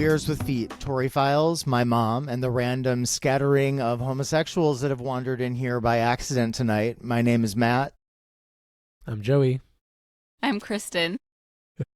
Warriors with Feet, Tori Files, my mom, and the random scattering of homosexuals that have wandered in here by accident tonight. My name is Matt. I'm Joey. I'm Kristen.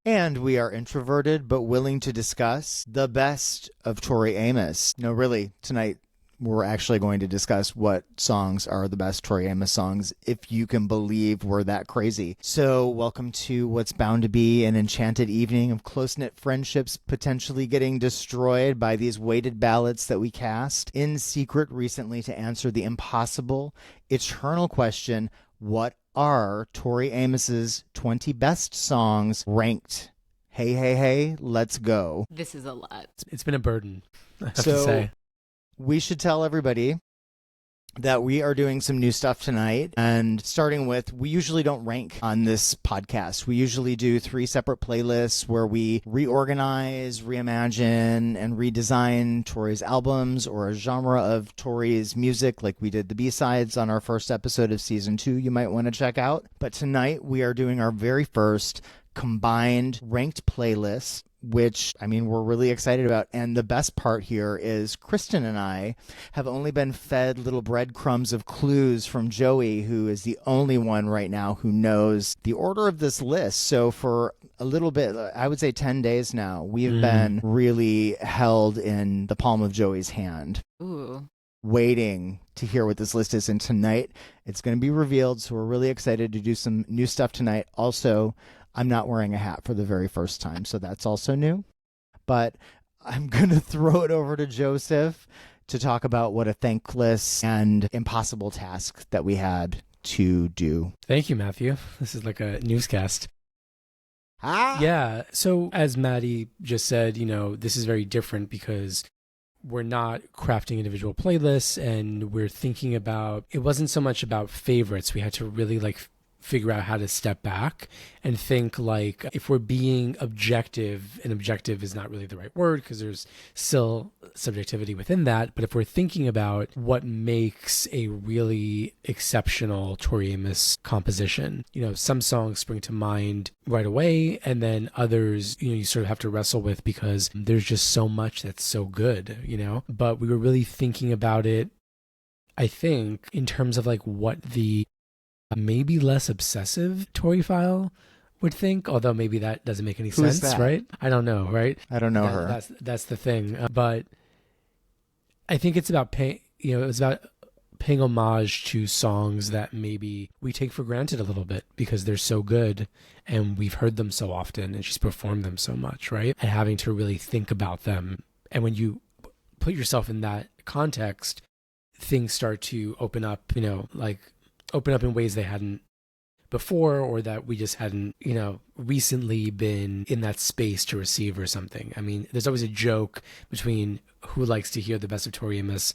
And we are introverted but willing to discuss the best of Tori Amos. No, really, tonight we're actually going to discuss what songs are the best Tori Amos songs, if you can believe we're that crazy. So welcome to what's bound to be an enchanted evening of close-knit friendships potentially getting destroyed by these weighted ballots that we cast in secret recently to answer the impossible, eternal question, what are Tori Amos's 20 best songs ranked? Hey, hey, hey, let's go. This is a lot. It's been a burden, I have to say. We should tell everybody that we are doing some new stuff tonight. And starting with, we usually don't rank on this podcast. We usually do 3 separate playlists where we reorganize, reimagine, and redesign Tori's albums or a genre of Tori's music, like we did the B-sides on our first episode of season 2 you might want to check out. But tonight we are doing our very first combined ranked playlist, which, I mean, we're really excited about. And the best part here is Kristen and I have only been fed little breadcrumbs of clues from Joey, who is the only one right now who knows the order of this list. So for a little bit, I would say 10 days now, we've been really held in the palm of Joey's hand. Ooh. Waiting to hear what this list is. And tonight it's going to be revealed. So we're really excited to do some new stuff tonight. Also, I'm not wearing a hat for the very first time, so that's also new. But I'm going to throw it over to Joseph to talk about what a thankless and impossible task that we had to do. Thank you, Matthew. This is like a newscast. Ah! Yeah. So as Maddie just said, this is very different because we're not crafting individual playlists and we're thinking about, it wasn't so much about favorites. We had to really figure out how to step back and think if we're being objective, and objective is not really the right word because there's still subjectivity within that, but if we're thinking about what makes a really exceptional Tori Amos composition, some songs spring to mind right away, and then others, you sort of have to wrestle with because there's just so much that's so good, but we were really thinking about it, I think, in terms of what the maybe less obsessive Tori file would think, although maybe that doesn't make any sense, right? I don't know, right? I don't know her. That's the thing. But I think it's about paying homage to songs that maybe we take for granted a little bit because they're so good and we've heard them so often and she's performed them so much, right? And having to really think about them. And when you put yourself in that context, things start to open up, open up in ways they hadn't before, or that we just hadn't, recently been in that space to receive or something. I mean, there's always a joke between who likes to hear the best of Tori Amos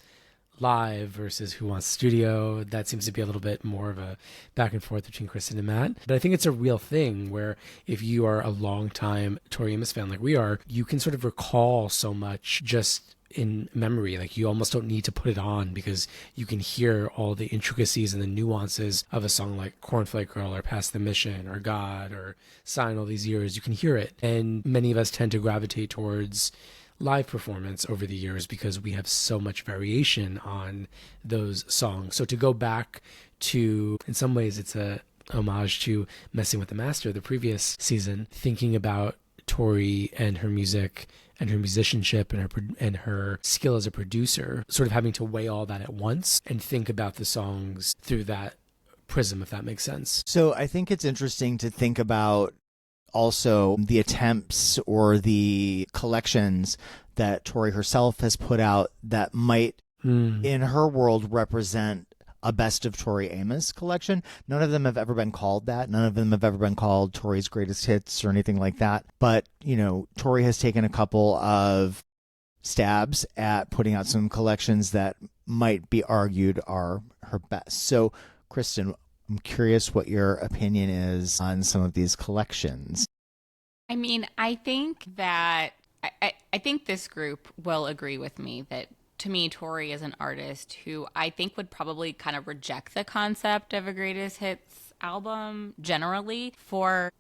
live versus who wants studio. That seems to be a little bit more of a back and forth between Kristen and Matt. But I think it's a real thing where if you are a longtime Tori Amos fan like we are, you can sort of recall so much just in memory. You almost don't need to put it on because you can hear all the intricacies and the nuances of a song like Cornflake Girl or Past the Mission or God or Sign All These Years. You can hear it. And many of us tend to gravitate towards live performance over the years because we have so much variation on those songs. So to go back to, in some ways, it's a homage to Messing with the Master, the previous season, thinking about Tori and her music and her musicianship and her skill as a producer, sort of having to weigh all that at once and think about the songs through that prism, if that makes sense. So I think it's interesting to think about also the attempts or the collections that Tori herself has put out that might, in her world, represent a best of Tori Amos collection. None of them have ever been called that. None of them have ever been called Tori's greatest hits or anything like that. But, Tori has taken a couple of stabs at putting out some collections that might be argued are her best. So, Kristen, I'm curious what your opinion is on some of these collections. I mean, I think that I think this group will agree with me that, to me, Tori is an artist who I think would probably kind of reject the concept of a greatest hits album generally for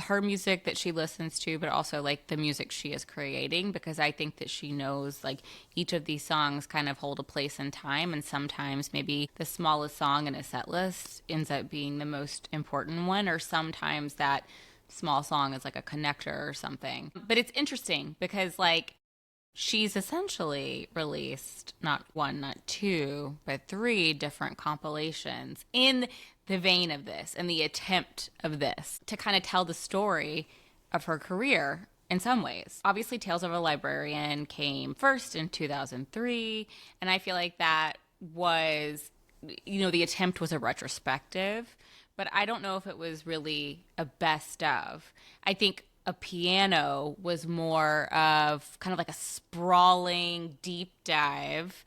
her music that she listens to, but also like the music she is creating, because I think that she knows like each of these songs kind of hold a place in time, and sometimes maybe the smallest song in a set list ends up being the most important one, or sometimes that small song is like a connector or something. But it's interesting because like she's essentially released not one, not two, but three different compilations in the vein of this and the attempt of this to kind of tell the story of her career in some ways. Obviously, Tales of a Librarian came first in 2003, and I feel like that was, the attempt was a retrospective, but I don't know if it was really a best of. I think a piano was more of kind of like a sprawling deep dive,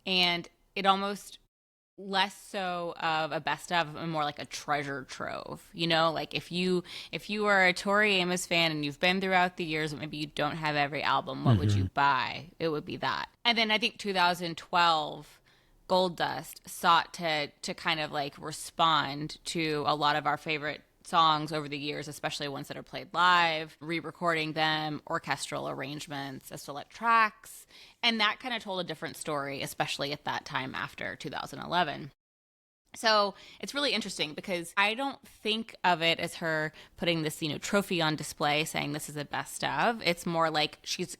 and it almost less so of a best of and more like a treasure trove. Like if you are a Tori Amos fan and you've been throughout the years, but maybe you don't have every album, what would you buy? It would be that. And then I think 2012 Gold Dust sought to kind of like respond to a lot of our favorite songs over the years, especially ones that are played live, re-recording them, orchestral arrangements as select tracks. And that kind of told a different story, especially at that time after 2011. So it's really interesting because I don't think of it as her putting this, trophy on display saying this is a best of. It's more like she's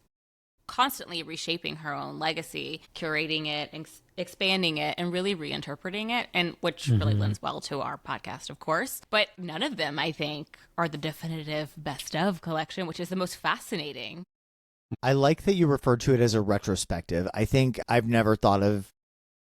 constantly reshaping her own legacy, curating it, expanding it, and really reinterpreting it, and which really lends well to our podcast, of course. But none of them, I think, are the definitive best of collection, which is the most fascinating. I like that you referred to it as a retrospective. I think I've never thought of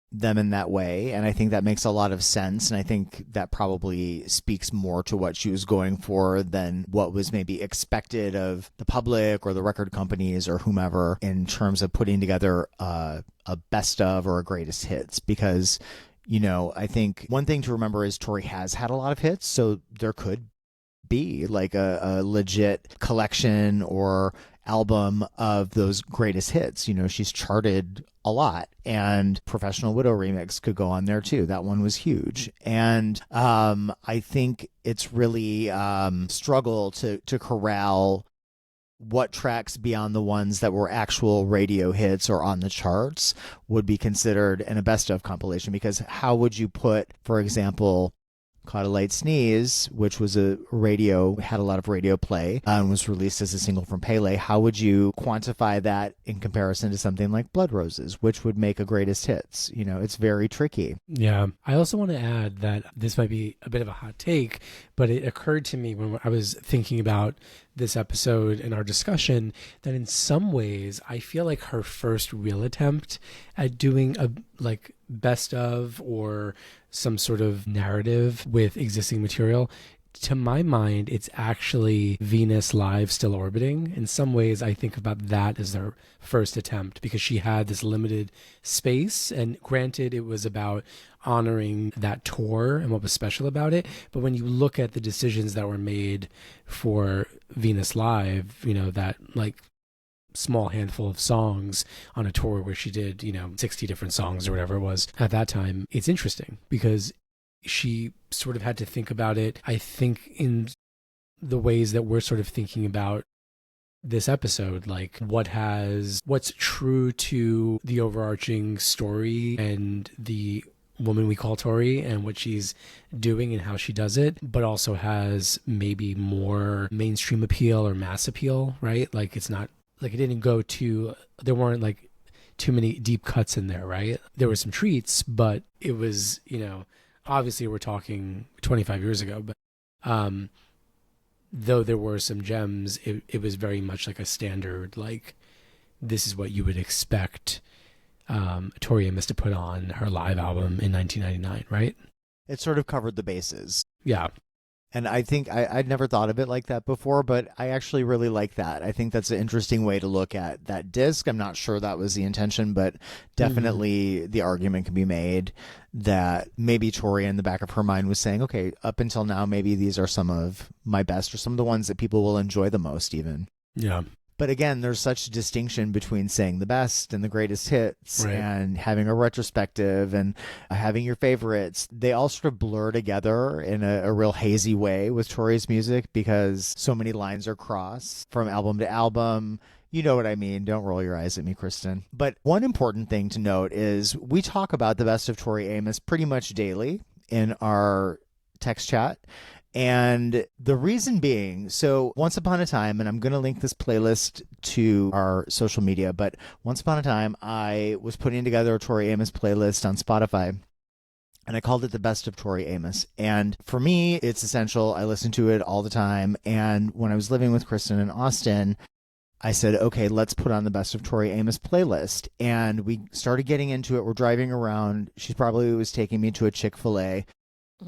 them in that way, and I think that makes a lot of sense, and I think that probably speaks more to what she was going for than what was maybe expected of the public or the record companies or whomever in terms of putting together a best of or a greatest hits. Because I think one thing to remember is Tori has had a lot of hits, so there could be like a legit collection or album of those greatest hits. She's charted a lot, and Professional Widow remix could go on there too. That one was huge. And I think it's really struggle to corral what tracks beyond the ones that were actual radio hits or on the charts would be considered in a best of compilation. Because how would you put, for example, Caught a Light Sneeze, which was had a lot of radio play and was released as a single from Pele. How would you quantify that in comparison to something like Blood Roses, which would make a greatest hits? It's very tricky. Yeah. I also want to add that this might be a bit of a hot take, but it occurred to me when I was thinking about this episode and our discussion that in some ways I feel like her first real attempt at doing a best of or some sort of narrative with existing material, to my mind, it's actually Venus Live Still Orbiting. In some ways, I think about that as their first attempt because she had this limited space, and granted, it was about honoring that tour and what was special about it. But when you look at the decisions that were made for Venus Live, that small handful of songs on a tour where she did 60 different songs or whatever it was at that time, it's interesting because she sort of had to think about it, I think, in the ways that we're sort of thinking about this episode, like what's true to the overarching story and the woman we call Tori and what she's doing and how she does it, but also has maybe more mainstream appeal or mass appeal, right? Like it's not like it didn't go to, there weren't like too many deep cuts in there, right? There were some treats, but it was, obviously we're talking 25 years ago, but though there were some gems, it was very much like a standard, like this is what you would expect Tori Amos to put on her live album in 1999, right? It sort of covered the bases. Yeah. And I think I'd never thought of it like that before, but I actually really like that. I think that's an interesting way to look at that disc. I'm not sure that was the intention, but definitely the argument can be made that maybe Tori in the back of her mind was saying, okay, up until now, maybe these are some of my best or some of the ones that people will enjoy the most even. Yeah. But again, there's such a distinction between saying the best and the greatest hits Right. and having a retrospective and having your favorites. They all sort of blur together in a real hazy way with Tori's music because so many lines are crossed from album to album. You know what I mean. Don't roll your eyes at me, Kristen. But one important thing to note is we talk about the best of Tori Amos pretty much daily in our text chat. And the reason being, so once upon a time, and I'm going to link this playlist to our social media, but once upon a time, I was putting together a Tori Amos playlist on Spotify. And I called it the best of Tori Amos. And for me, it's essential. I listen to it all the time. And when I was living with Kristen in Austin, I said, okay, let's put on the best of Tori Amos playlist. And we started getting into it. We're driving around. She probably was taking me to a Chick-fil-A.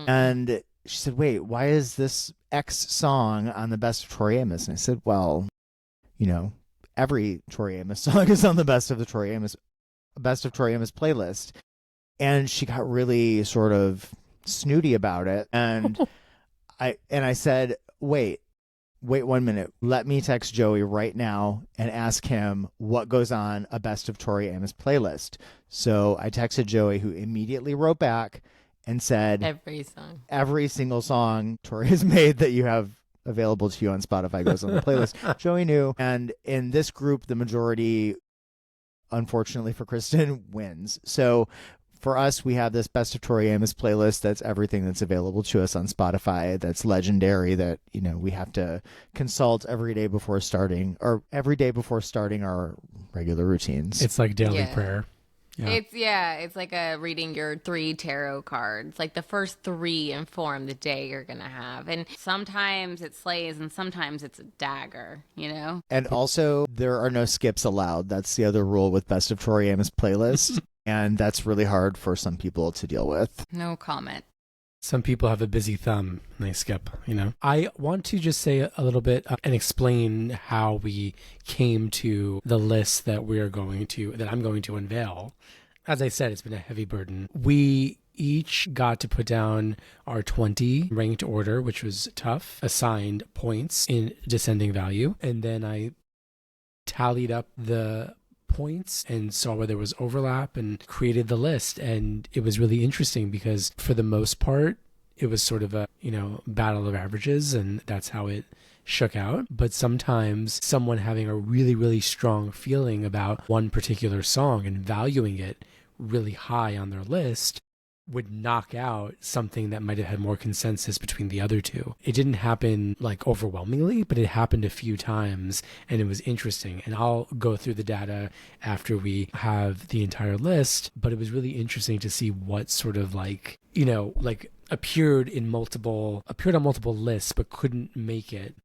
And she said, wait, why is this X song on the best of Tori Amos? And I said, well, you know, every Tori Amos song is on the best of Tori Amos playlist. And she got really sort of snooty about it. And I said, wait 1 minute. Let me text Joey right now and ask him what goes on a best of Tori Amos playlist. So I texted Joey, who immediately wrote back and said, every single song Tori has made that you have available to you on Spotify goes on the playlist. Joey knew. And in this group, the majority, unfortunately for Kristen, wins. So for us, we have this best of Tori Amos playlist. That's everything that's available to us on Spotify. That's legendary that, you know, we have to consult every day before starting our regular routines. It's like daily prayer. Yeah. It's like reading your 3 tarot cards. Like the first 3 inform the day you're gonna have, and sometimes it slays, and sometimes it's a dagger. You know. And also, there are no skips allowed. That's the other rule with best of Tori Amos playlist, and that's really hard for some people to deal with. No comment. Some people have a busy thumb and they skip, you know. I want to just say a little bit and explain how we came to the list that I'm going to unveil. As I said, it's been a heavy burden. We each got to put down our 20 ranked order, which was tough, assigned points in descending value. And then I tallied up the points and saw where there was overlap and created the list. And it was really interesting because for the most part, it was sort of a, you know, battle of averages, and that's how it shook out. But sometimes someone having a really, really strong feeling about one particular song and valuing it really high on their list would knock out something that might have had more consensus between the other two. It didn't happen like overwhelmingly, but it happened a few times, and it was interesting. And I'll go through the data after we have the entire list, but it was really interesting to see what sort of like, you know, like appeared on multiple lists, but couldn't make it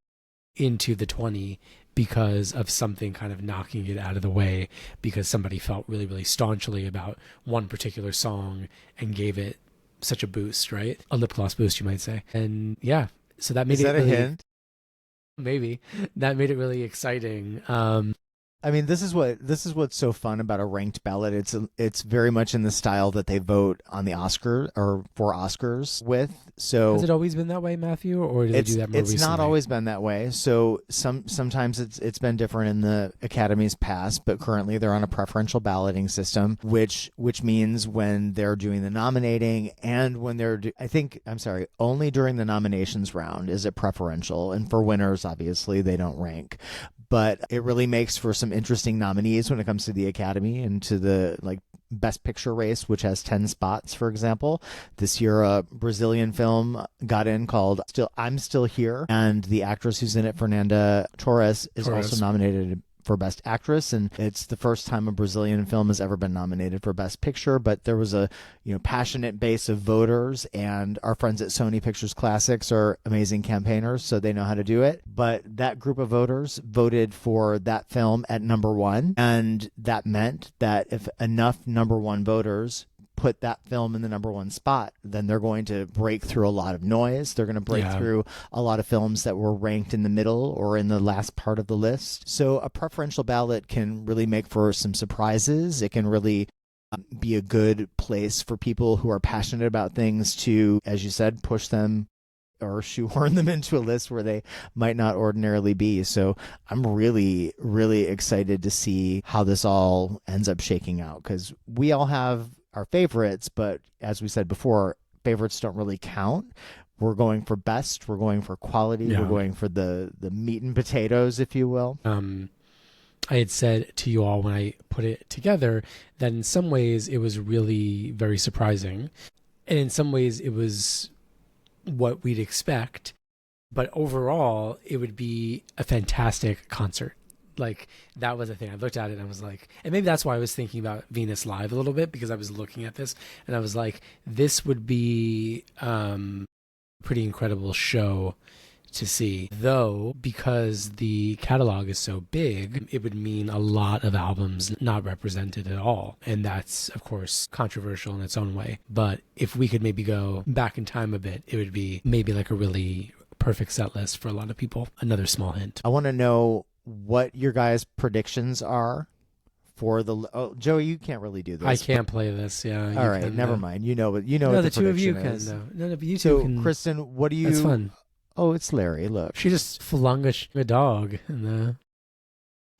into the 20 because of something kind of knocking it out of the way, because somebody felt really, really staunchly about one particular song and gave it such a boost, right? A lip gloss boost, you might say. And yeah, so that made Is that really, a hint? Maybe. That made it really exciting. I mean, this is what's so fun about a ranked ballot. It's very much in the style that they vote on the Oscar or for Oscars with. So has it always been that way, Matthew, or did they do that more recently? It's not always been that way. So sometimes it's been different in the Academy's past, but currently they're on a preferential balloting system, which means when they're doing the nominating and when only during the nominations round is it preferential, and for winners, obviously they don't rank. But it really makes for some interesting nominees when it comes to the Academy and to the like Best Picture race, which has 10 spots, for example. This year, a Brazilian film got in called I'm Still Here, and the actress who's in it, Fernanda Torres, is also nominated for Best Actress, and it's the first time a Brazilian film has ever been nominated for Best Picture. But there was a passionate base of voters, and our friends at Sony Pictures Classics are amazing campaigners, so they know how to do it. But that group of voters voted for that film at number 1, and that meant that if enough number 1 voters put that film in the number 1 spot, then they're going to break through a lot of noise. They're going to break through a lot of films that were ranked in the middle or in the last part of the list. So a preferential ballot can really make for some surprises. It can really be a good place for people who are passionate about things to, as you said, push them or shoehorn them into a list where they might not ordinarily be. So I'm really, really excited to see how this all ends up shaking out, because we all have our favorites, but as we said before, favorites don't really count. We're going for best, we're going for quality, we're going for the meat and potatoes, if you will. I had said to you all when I put it together that in some ways it was really very surprising, and in some ways it was what we'd expect, but overall it would be a fantastic concert. Like, that was the thing. I looked at it and I was like, and maybe that's why I was thinking about Venus Live a little bit, because I was looking at this and I was like, this would be pretty incredible show to see, though, because the catalog is so big, it would mean a lot of albums not represented at all, and that's of course controversial in its own way. But if we could maybe go back in time a bit, it would be maybe like a really perfect set list for a lot of people. Another small hint. I want to know what your guys' predictions are for the. Oh, Joey, you can't really do this. I can't play this. Yeah. All right, never mind. You know what. No, what the two of you prediction is. can. No, but you two So, can. Kristen, what do you? That's fun. Oh, it's Larry. Look, She just flung a dog in the.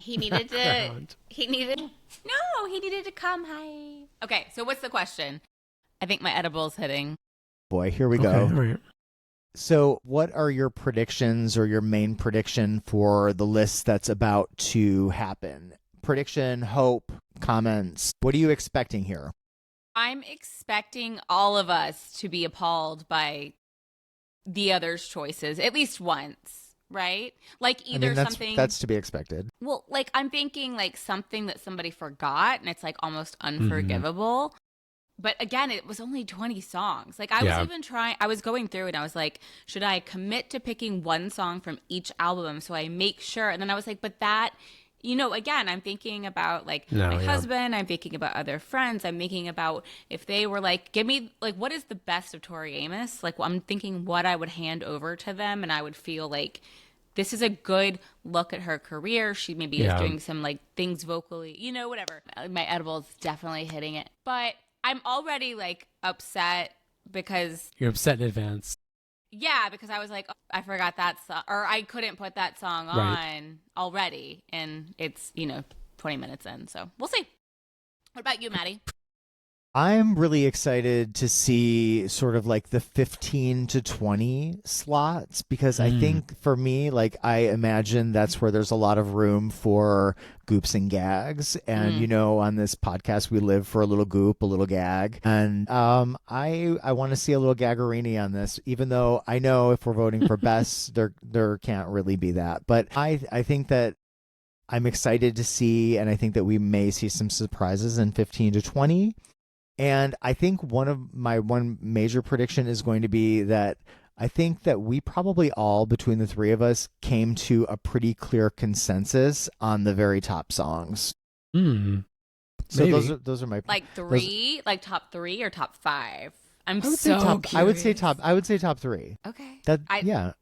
He needed to. background. He needed. No, he needed to come. Hi. Okay, so what's the question? I think my edible's hitting. boy, here we go. Okay, all right. So, what are your predictions, or your main prediction for the list that's about to happen? Prediction, hope, comments. What are you expecting here? I'm expecting all of us to be appalled by the other's choices at least once, right? Like either something that's to be expected. Well, like I'm thinking like something that somebody forgot and it's like almost unforgivable. But again, it was only 20 songs. Like I was going through and I was like, should I commit to picking one song from each album so I make sure? And then I was like, but that, again, I'm thinking about like my husband. I'm thinking about other friends. I'm thinking about if they were like, give me like, what is the best of Tori Amos? Like I'm thinking what I would hand over to them. And I would feel like this is a good look at her career. She maybe is doing some like things vocally, whatever. My edible is definitely hitting it. But I'm already like upset because You're upset in advance. yeah, because I was like, oh, I forgot that song, or I couldn't put that song on already, and it's 20 minutes in, so we'll see. What about you, Maddie? I'm really excited to see sort of like the 15 to 20 slots, because I think for me, like I imagine that's where there's a lot of room for goops and gags. And, on this podcast, we live for a little goop, a little gag. And I want to see a little gaggerini on this, even though I know if we're voting for best, there can't really be that. But I think that I'm excited to see, and I think that we may see some surprises in 15 to 20. And I think one major prediction is going to be that I think that we probably all, between the three of us, came to a pretty clear consensus on the very top songs. So those are my like three, like top three or top five. I would say top three. Okay.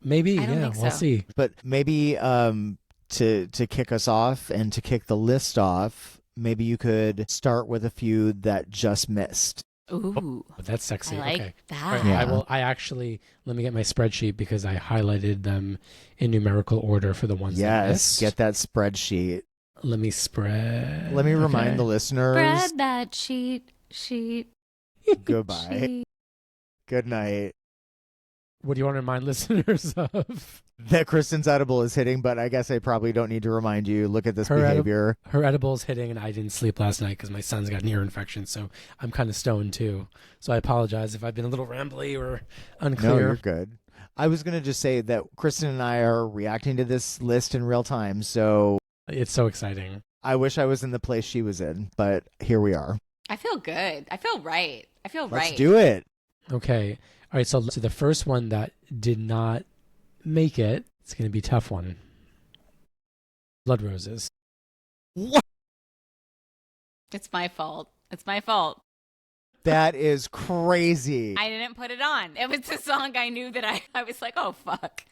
Maybe. I don't think we'll so. see. But maybe to kick us off and to kick the list off, maybe you could start with a few that just missed. Ooh, that's sexy. I like okay. that. Right, yeah. Let me get my spreadsheet because I highlighted them in numerical order for the ones that missed. Get that spreadsheet. Let me remind the listeners. Spread that sheet. Goodbye. Sheet. Good night. What do you want to remind listeners of? That Kristen's edible is hitting, but I guess I probably don't need to remind you. Look at this behavior. Her edible is hitting, and I didn't sleep last night because my son's got an ear infection, so I'm kind of stoned too. So I apologize if I've been a little rambly or unclear. No, you're good. I was going to just say that Kristen and I are reacting to this list in real time, so it's so exciting. I wish I was in the place she was in, but here we are. I feel good. I feel right. Let's do it. Okay. All right, so the first one that did not make it, it's going to be a tough one. Blood Roses. What? It's my fault. That is crazy. I didn't put it on. It was a song I knew that I was like, oh, fuck.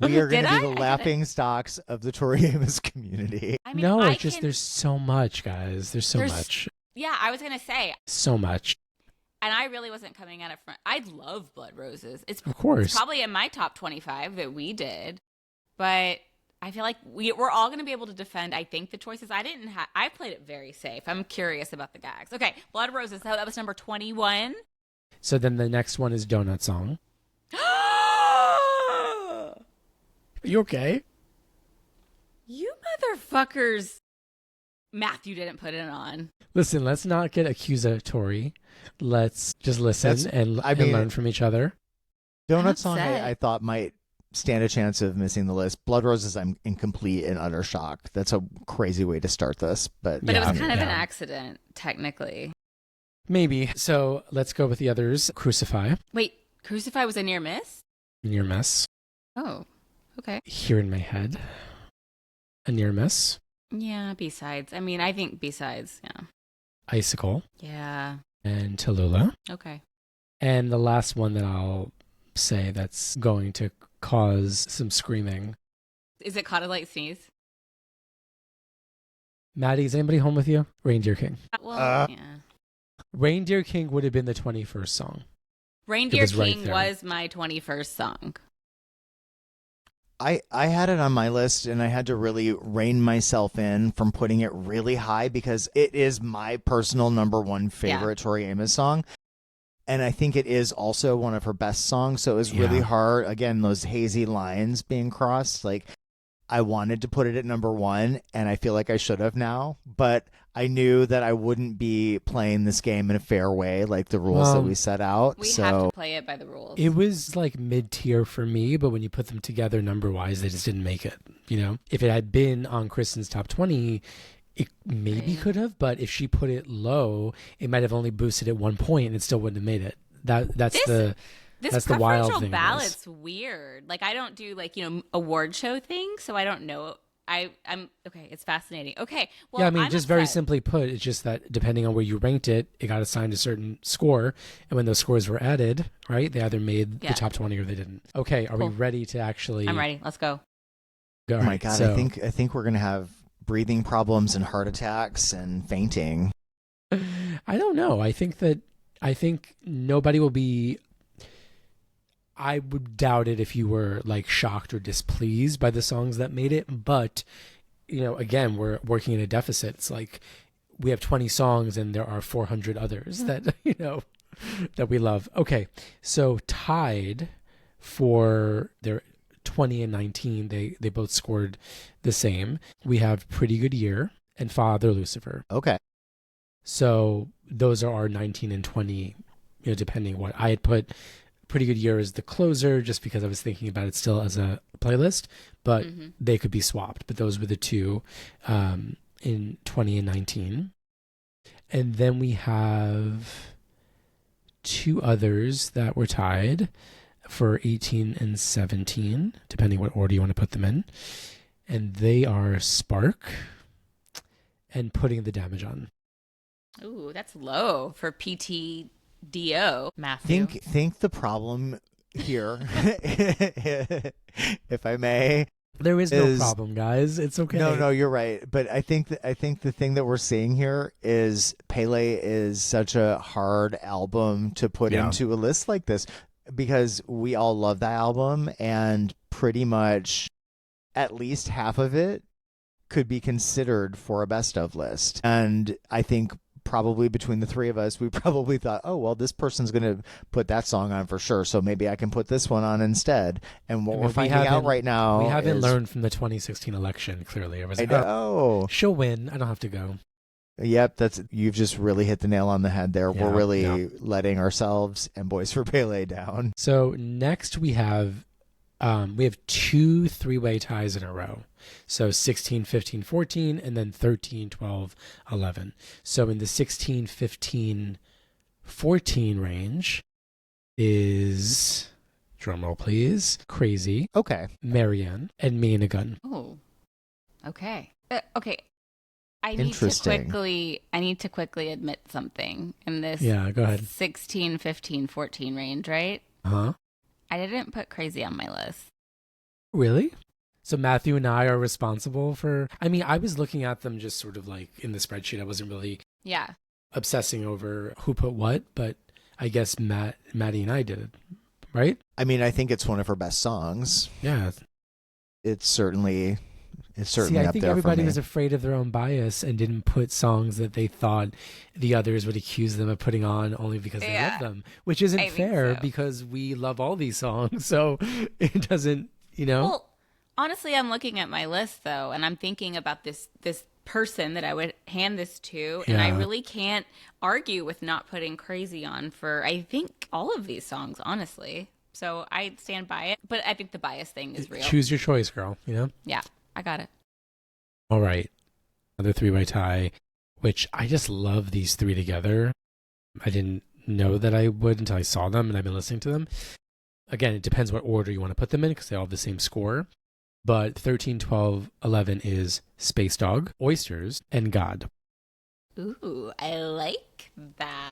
We are going to be the laughing stocks of the Tori Amos community. I mean, no, it's just there's so much, guys. There's so much. Yeah, I was going to say. So much. And I really wasn't coming at it from. I love Blood Roses. Of course. It's probably in my top 25 that we did, but I feel like we're all going to be able to defend, I think, the choices. I played it very safe. I'm curious about the gags. Okay, Blood Roses. So that was number 21. So then the next one is Donut Song. Are you okay? You motherfuckers. Matthew didn't put it on. Listen, let's not get accusatory. Let's just listen and learn from each other. Donut Song I thought might stand a chance of missing the list. Blood Roses, I'm in complete and utter shock. That's a crazy way to start this. But it was kind of an accident, technically. Maybe. So let's go with the others. Crucify. Wait, Crucify was a near miss? Near miss. Oh, okay. Here in My Head. A near miss. Yeah, B-sides. I mean, I think B-sides, yeah. Icicle. Yeah. And Tallulah. Okay. And the last one that I'll say that's going to cause some screaming. Is it Caught a Light Sneeze? Maddie, is anybody home with you? Reindeer King. Well, yeah. Reindeer King would have been the 21st song. Reindeer King was my 21st song. I had it on my list, and I had to really rein myself in from putting it really high because it is my personal number one favorite Tori Amos song. And I think it is also one of her best songs. So it was really hard. Again, those hazy lines being crossed. Like, I wanted to put it at number one, and I feel like I should have now. But I knew that I wouldn't be playing this game in a fair way, like the rules that we set out. We have to play it by the rules. It was like mid-tier for me, but when you put them together number-wise, they just didn't make it. You know, if it had been on Kristen's top 20, it maybe could have. But if she put it low, it might have only boosted at 1 point, and it still wouldn't have made it. That's the wild thing. This ballot's weird. Like, I don't do award show things, so I don't know. I'm okay. It's fascinating. Okay, well, yeah. I mean, just very simply put, it's just that depending on where you ranked it, it got assigned a certain score, and when those scores were added, right, they either made the top 20 or they didn't. Okay, are we ready to actually? I'm ready. Let's go. Oh my God, I think we're gonna have breathing problems and heart attacks and fainting. I don't know. I think nobody will be. I would doubt it if you were like shocked or displeased by the songs that made it. But, again, we're working in a deficit. It's like we have 20 songs and there are 400 others that, that we love. Okay. So tied for their 20 and 19, they both scored the same. We have Pretty Good Year and Father Lucifer. Okay. So those are our 19 and 20, depending what I had put. Pretty Good Year is the closer just because I was thinking about it still as a playlist, but they could be swapped. But those were the two in 20 and 19. And then we have two others that were tied for 18 and 17, depending what order you want to put them in. And they are Spark and Putting the Damage On. Ooh, that's low for PTDO, Matthew. Think the problem here, if I may. There is no problem, guys. It's okay. No, you're right. But I think the thing that we're seeing here is Pele is such a hard album to put into a list like this because we all love that album, and pretty much at least half of it could be considered for a best of list. And I think probably between the three of us, we probably thought, oh, well, this person's going to put that song on for sure, so maybe I can put this one on instead. And what we're finding out right now we haven't learned from the 2016 election, clearly. I was like, oh, she'll win. I don't have to go. Yep, you've just really hit the nail on the head there. We're really letting ourselves and Boys for Pele down. So next we have two three-way ties in a row. So 16, 15, 14, and then 13, 12, 11. So in the 16, 15, 14 range is, drumroll please, Crazy. Okay. Marianne and Me and a Gun. Oh, okay. Okay. I need to quickly admit something in this go ahead. 16, 15, 14 range, right? Uh-huh. I didn't put Crazy on my list. Really? So Matthew and I are responsible for... I mean, I was looking at them just sort of like in the spreadsheet. I wasn't really obsessing over who put what, but I guess Maddie and I did it, right? I mean, I think it's one of her best songs. Yeah. It's certainly See, I up think there everybody for me. was afraid of their own bias and didn't put songs that they thought the others would accuse them of putting on only because they love them, which isn't I think fair so. because we love all these songs. So it doesn't, Well, honestly, I'm looking at my list though, and I'm thinking about this person that I would hand this to, and I Yeah. really can't argue with not putting Crazy on for I think all of these songs, honestly. So I stand by it, but I think the bias thing is real. Choose your choice, girl, Yeah, I got it. All right. Another three-way tie, which I just love these three together. I didn't know that I would until I saw them and I've been listening to them. Again, it depends what order you want to put them in because they all have the same score. But 13, 12, 11 is Space Dog, Oysters, and God. Ooh, I like that.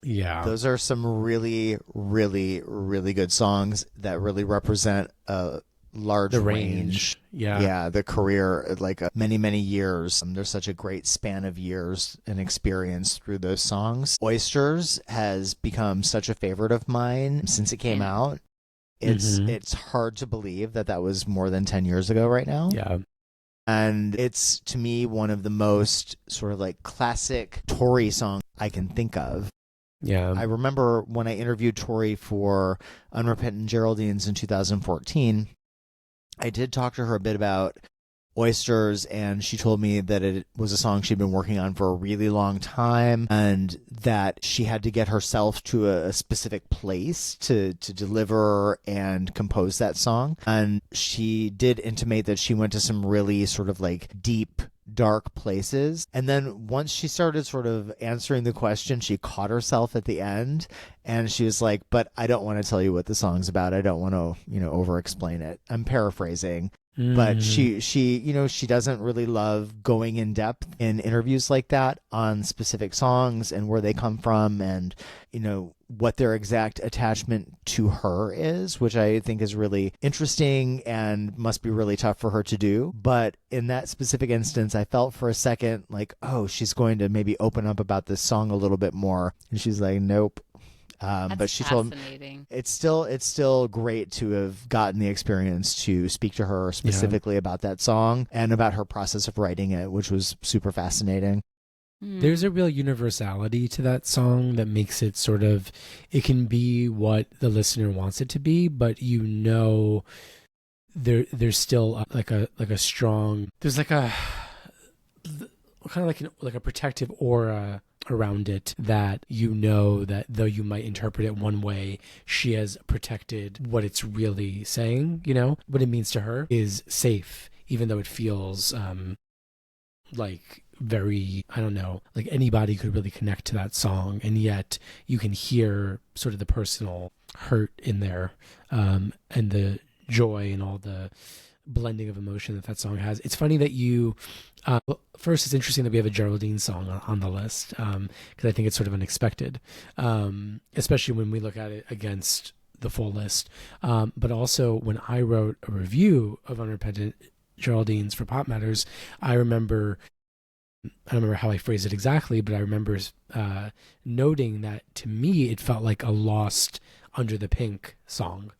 Yeah. Those are some really, really, really good songs that really represent a large The range. range. Yeah. Yeah, the career, like many, many years. There's such a great span of years and experience through those songs. Oysters has become such a favorite of mine since it came out. It's hard to believe that was more than 10 years ago right now. Yeah. And it's, to me, one of the most sort of like classic Tori songs I can think of. Yeah. I remember when I interviewed Tori for Unrepentant Geraldines in 2014, I did talk to her a bit about Oysters, and she told me that it was a song she'd been working on for a really long time and that she had to get herself to a specific place to deliver and compose that song. And she did intimate that she went to some really sort of like deep, dark places. And then once she started sort of answering the question, she caught herself at the end and she was like, but I don't want to tell you what the song's about. I don't want to, over explain it. I'm paraphrasing. But she doesn't really love going in depth in interviews like that on specific songs and where they come from and, what their exact attachment to her is, which I think is really interesting and must be really tough for her to do. But in that specific instance, I felt for a second like, oh, she's going to maybe open up about this song a little bit more. And she's like, nope. But she told me it's still great to have gotten the experience to speak to her specifically about that song and about her process of writing it, which was super fascinating. There's a real universality to that song that makes it sort of, it can be what the listener wants it to be, but there's still like a strong, there's like a kind of like a protective aura around it that that though you might interpret it one way, she has protected what it's really saying. What it means to her is safe, even though it feels like very, I don't know, like anybody could really connect to that song, and yet you can hear sort of the personal hurt in there, and the joy and all the blending of emotion that song has. It's funny that you first, it's interesting that we have a Geraldine song on the list, because I think it's sort of unexpected, especially when we look at it against the full list, but also when I wrote a review of Unrepentant Geraldines for Pop Matters, I don't remember how I phrased it exactly, but I remember noting that to me it felt like a lost Under the Pink song.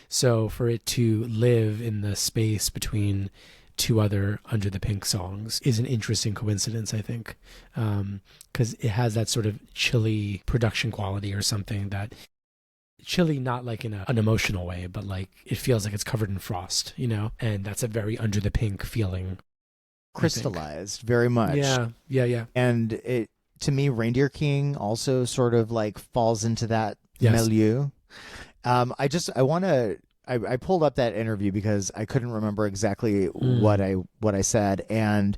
So for it to live in the space between two other Under the Pink songs is an interesting coincidence, I think, because it has that sort of chilly production quality or something, that chilly not like in an emotional way, but like it feels like it's covered in frost, and that's a very Under the Pink feeling. Crystallized very much. Yeah. And it, to me, Reindeer King also sort of like falls into that milieu. I pulled up that interview because I couldn't remember exactly what I said, and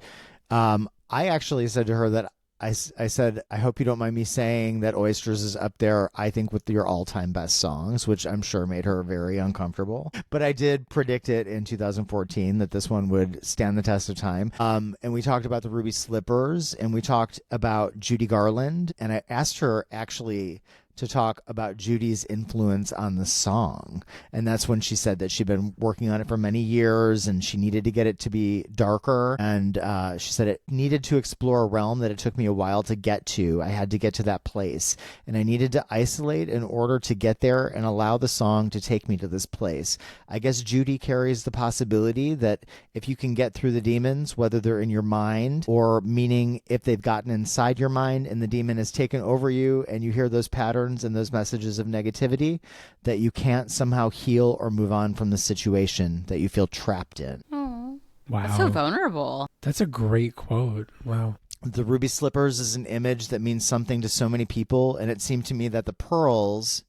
I actually said to her that I said, I hope you don't mind me saying that Oysters is up there, I think, with your all-time best songs, which I'm sure made her very uncomfortable. But I did predict it in 2014 that this one would stand the test of time. And we talked about the Ruby Slippers, and we talked about Judy Garland, and I asked her actually to talk about Judy's influence on the song. And that's when she said that she'd been working on it for many years and she needed to get it to be darker. And she said it needed to explore a realm that it took me a while to get to. I had to get to that place. And I needed to isolate in order to get there and allow the song to take me to this place. I guess Judy carries the possibility that if you can get through the demons, whether they're in your mind or meaning if they've gotten inside your mind and the demon has taken over you and you hear those patterns and those messages of negativity, that you can't somehow heal or move on from the situation that you feel trapped in. Oh, Wow. that's so vulnerable. That's a great quote. Wow. The ruby slippers is an image that means something to so many people, and it seemed to me that the pearls ...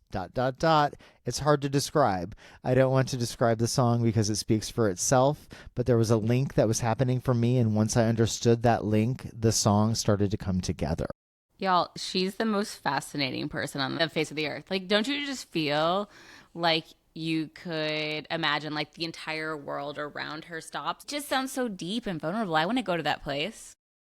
It's hard to describe. I don't want to describe the song because it speaks for itself, but there was a link that was happening for me, and once I understood that link, the song started to come together. Y'all, she's the most fascinating person on the face of the earth. Like, don't you just feel like you could imagine like the entire world around her stops? It just sounds so deep and vulnerable. I want to go to that place.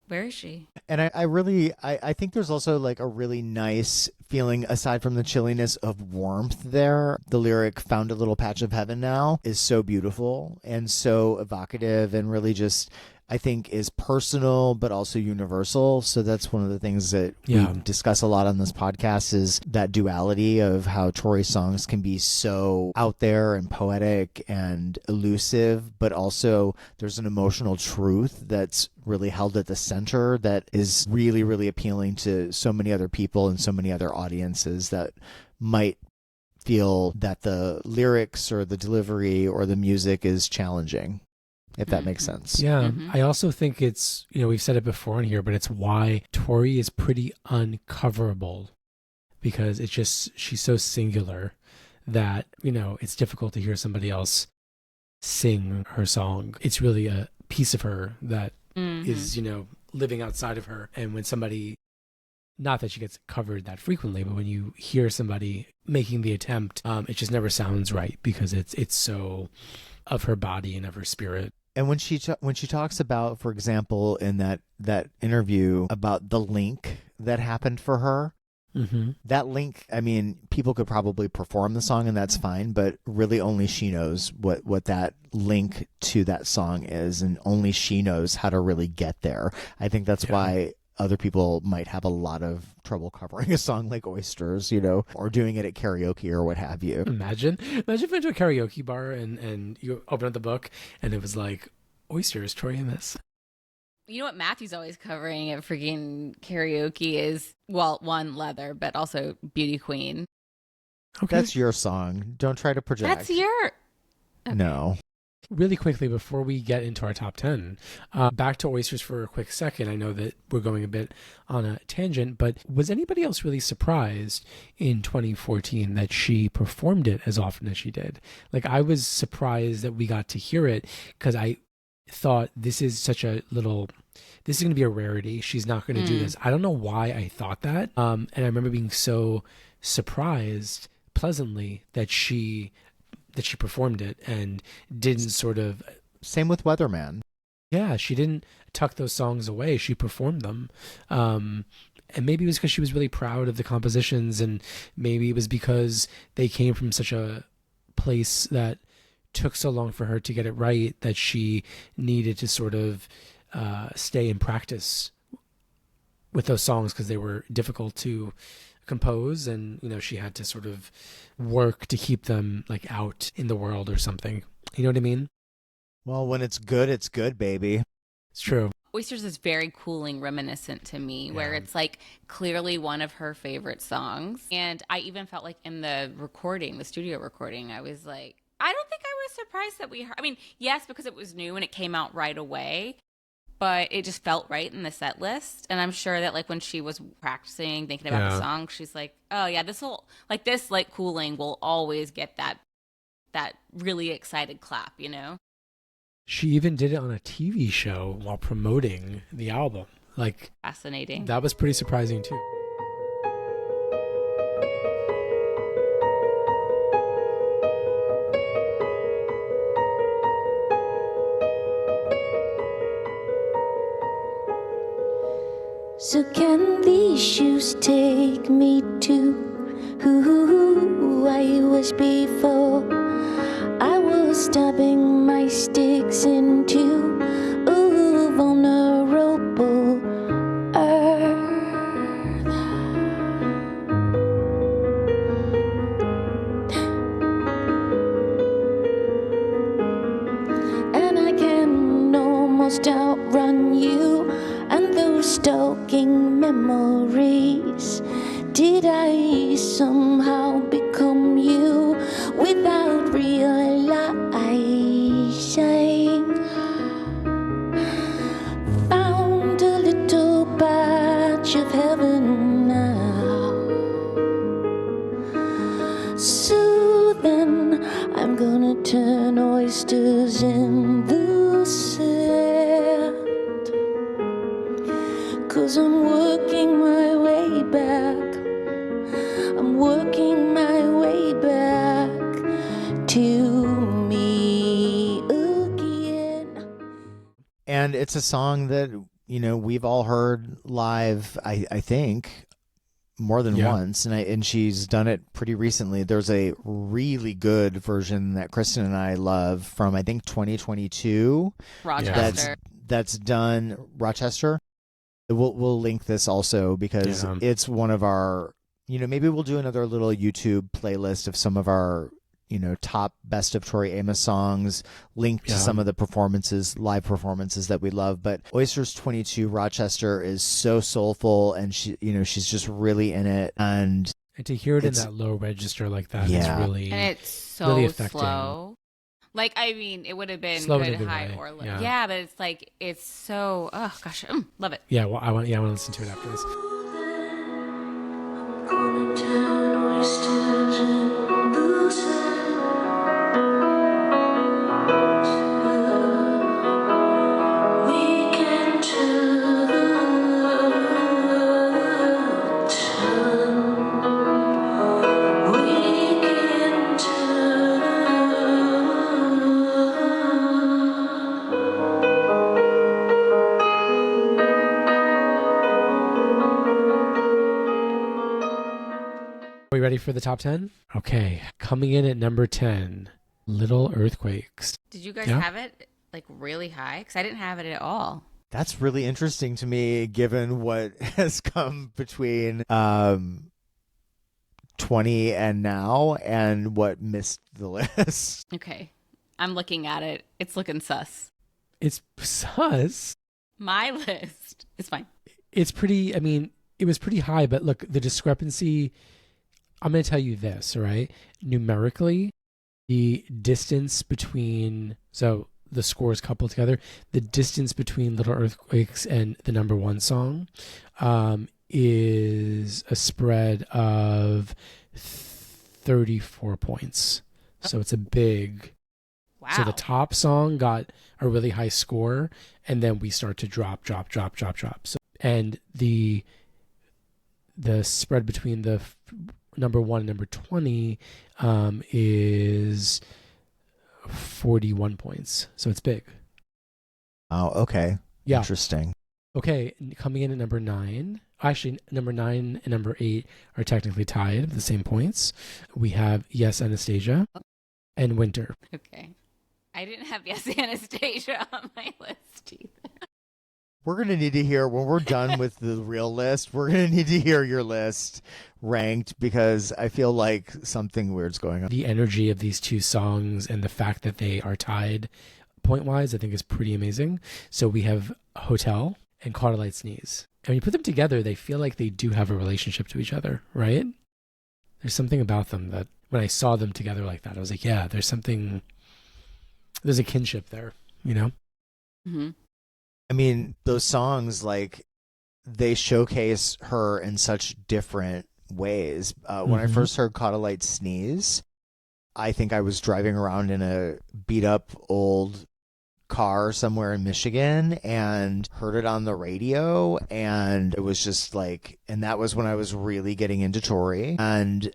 Where is she? And I think there's also like a really nice feeling aside from the chilliness of warmth there. The lyric "found a little patch of heaven now" is so beautiful and so evocative and really just, I think, is personal but also universal. So that's one of the things that we discuss a lot on this podcast, is that duality of how Tori's songs can be so out there and poetic and elusive, but also there's an emotional truth that's really held at the center that is really, really appealing to so many other people and so many other audiences that might feel that the lyrics or the delivery or the music is challenging, if that makes sense. Yeah. I also think it's, we've said it before in here, but it's why Tori is pretty uncoverable, because she's so singular that, it's difficult to hear somebody else sing her song. It's really a piece of her that is, living outside of her. And when somebody, not that she gets covered that frequently, but when you hear somebody making the attempt, it just never sounds right because it's so of her body and of her spirit. And when she talks about, for example, in that interview about the link that happened for her, that link, I mean, people could probably perform the song and that's fine, but really only she knows what that link to that song is, and only she knows how to really get there. I think that's why other people might have a lot of trouble covering a song like Oysters, or doing it at karaoke or what have you. Imagine if you went to a karaoke bar and you open up the book and it was like, Oysters, Tori Amos. You know what Matthew's always covering at freaking karaoke is, well, one, Leather, but also Beauty Queen. Okay. That's your song. Don't try to project. That's your... Okay. No. Really quickly, before we get into our top 10, back to Oysters for a quick second. I know that we're going a bit on a tangent, but was anybody else really surprised in 2014 that she performed it as often as she did? Like, I was surprised that we got to hear it because I thought this is going to be a rarity. She's not going to do this. I don't know why I thought that. And I remember being so surprised pleasantly that she performed it and didn't sort of... Same with Weatherman. Yeah, she didn't tuck those songs away. She performed them. And maybe it was because she was really proud of the compositions, and maybe it was because they came from such a place that took so long for her to get it right that she needed to sort of stay in practice with those songs because they were difficult to compose, and she had to sort of work to keep them like out in the world or something. You know what I mean? Well, when it's good, baby. It's true. Oysters is very cooling, reminiscent to me, where it's like clearly one of her favorite songs. And I even felt like in the studio recording, I was like, I don't think I was surprised that we heard. I mean, yes, because it was new and it came out right away, but it just felt right in the set list. And I'm sure that like when she was practicing, thinking about the song, she's like, oh yeah, this cooling will always get that really excited clap, She even did it on a TV show while promoting the album. Like, fascinating. That was pretty surprising too. So can these shoes take me to Who I was before I was stabbing my sticks into vulnerable earth. And I can almost outrun you and those stalking memories. Did I somehow become you without realizing? Found a little patch of heaven now. So then I'm gonna turn oysters in the sand, 'cause I'm working my way back. I'm working my way back to me again. And it's a song that, you know, we've all heard live, I think, more than once. And she's done it pretty recently. There's a really good version that Kristen and I love from, I think, 2022. Rochester. That's done. Rochester. We'll link this also because it's one of our, you know, maybe we'll do another little YouTube playlist of some of our, you know, top best of Tori Amos songs, linked to some of the performances, live performances that we love. But Oysters 22 Rochester is so soulful, and she, you know, she's just really in it. And to hear it in that low register like that is really, and it's so really affecting. slow. Like, I mean, it would have been Slow good in a good high way. or low. Yeah. Yeah, but it's like, it's so, oh gosh, love it. Yeah, well, I want to listen to it after this. Gonna turn oysters in the sand. We can turn the turn. We can turn. Are we ready for the top 10? Okay, coming in at number 10, Little Earthquakes. Did you guys have it like really high? Because I didn't have it at all. that's really interesting to me, given what has come between 20 and now, and what missed the list. Okay. I'm looking at it. It's looking sus. It's sus. My list is fine. It's pretty, I mean, it was pretty high, but look, the discrepancy, I'm going to tell you this, all right? Numerically, the distance between, so the scores coupled together, the distance between Little Earthquakes and the number one song is a spread of 34 points. So it's a big... Wow. So the top song got a really high score, and then we start to drop. So, and the spread between the number 1 and number 20 is 41 points. So it's big. Oh, okay. Yeah. Interesting. Okay, coming in at number 9. Actually, number 9 and number 8 are technically tied with the same points. We have Yes, Anastasia and Winter. Okay. I didn't have Yes Anastasia on my list either. We're going to need to hear, when we're done with the real list, we're going to need to hear your list ranked, because I feel like something weird's going on. The energy of these two songs and the fact that they are tied point-wise, I think is pretty amazing. So we have Hotel and Caught a Light Sneeze. And when you put them together, they feel like they do have a relationship to each other, right? There's something about them that when I saw them together like that, I was like, yeah, there's a kinship there, you know? Mm-hmm. I mean, those songs, like, they showcase her in such different ways. When I first heard Caught a Light Sneeze, I think I was driving around in a beat-up old car somewhere in Michigan and heard it on the radio, and it was just like, and that was when I was really getting into Tori, and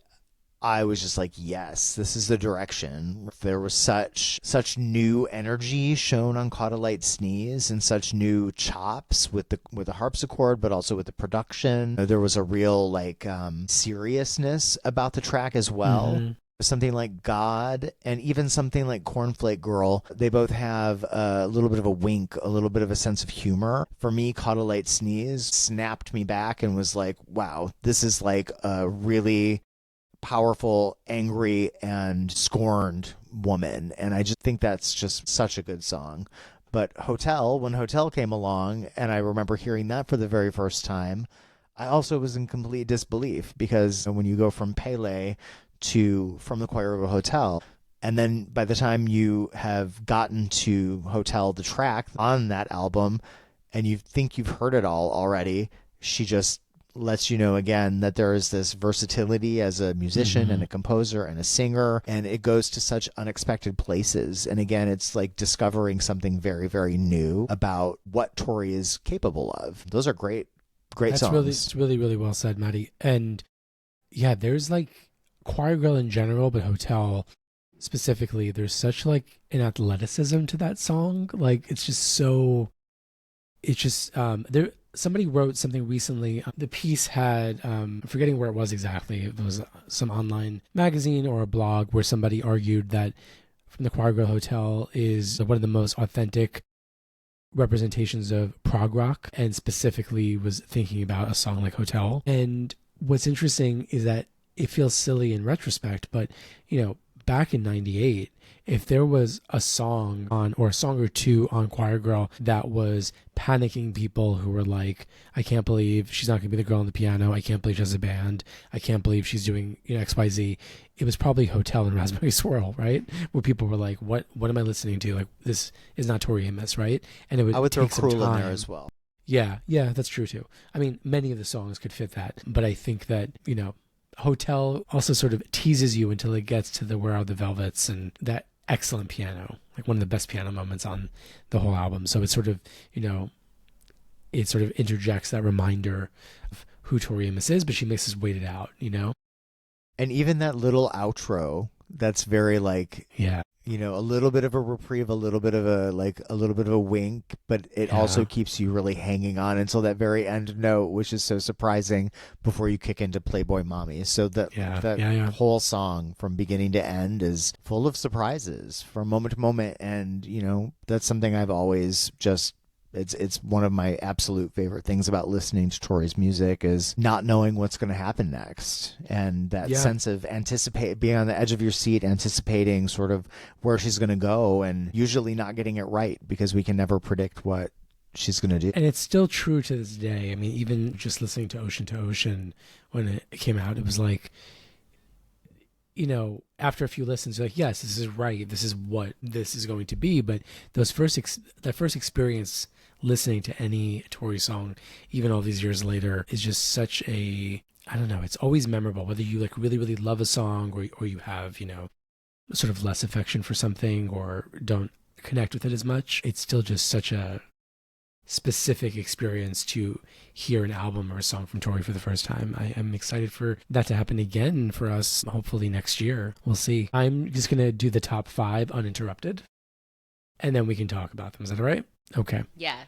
I was just like, yes, this is the direction. There was such new energy shown on Caught a Light Sneeze and such new chops with the harpsichord, but also with the production. There was a real like seriousness about the track as well. Mm-hmm. Something like God and even something like Cornflake Girl, they both have a little bit of a wink, a little bit of a sense of humor. For me, Caught a Light Sneeze snapped me back and was like, wow, this is like a really powerful, angry, and scorned woman. And I just think that's just such a good song. But when Hotel came along, and I remember hearing that for the very first time, I also was in complete disbelief, because when you go from Pele to From the Choir of a Hotel, and then by the time you have gotten to Hotel, the track on that album, and you think you've heard it all already, she just lets you know again that there is this versatility as a musician and a composer and a singer, and it goes to such unexpected places. And again, it's like discovering something very, very new about what Tori is capable of. Those are great songs. That's really, really well said, Maddie. And yeah, there's like Choir Girl in general, but Hotel specifically, there's such like an athleticism to that song. Like it's just there. Somebody wrote something recently. The piece had, I'm forgetting where it was exactly. It was some online magazine or a blog where somebody argued that From the Choir Girl Hotel is one of the most authentic representations of prog rock, and specifically was thinking about a song like Hotel. And what's interesting is that it feels silly in retrospect, but back in 98, if there was a song or a song or two on Choir Girl that was panicking people who were like, I can't believe she's not going to be the girl on the piano. I can't believe she has a band. I can't believe she's doing XYZ. It was probably Hotel and Raspberry Swirl, right? Where people were like, what am I listening to? Like, this is not Tori Amos, right? And I would throw take some Cruel time. in there as well. Yeah, that's true too. I mean, many of the songs could fit that, but I think that, Hotel also sort of teases you until it gets to the Where Are the Velvets and that excellent piano, like one of the best piano moments on the whole album. So it's sort of, it sort of interjects that reminder of who Tori Amos is, but she makes us wait it out, And even that little outro, that's very like, yeah, a little bit of a reprieve, a little bit of a wink, but it also keeps you really hanging on until that very end note, which is so surprising before you kick into Playboy Mommy. So that whole song from beginning to end is full of surprises from moment to moment. And, that's something I've always just, it's one of my absolute favorite things about listening to Tori's music is not knowing what's going to happen next, and that sense of being on the edge of your seat, anticipating sort of where she's going to go, and usually not getting it right because we can never predict what she's going to do. And it's still true to this day. I mean, even just listening to Ocean when it came out, it was like, after a few listens, you're like, yes, this is right. This is what this is going to be. But that first experience listening to any Tori song, even all these years later, is just such a, I don't know, it's always memorable, whether you like really, really love a song or you have, sort of less affection for something or don't connect with it as much. It's still just such a specific experience to hear an album or a song from Tori for the first time. I am excited for that to happen again for us, hopefully next year. We'll see. I'm just going to do the top 5 uninterrupted, and then we can talk about them. Is that all right? Okay. Yes.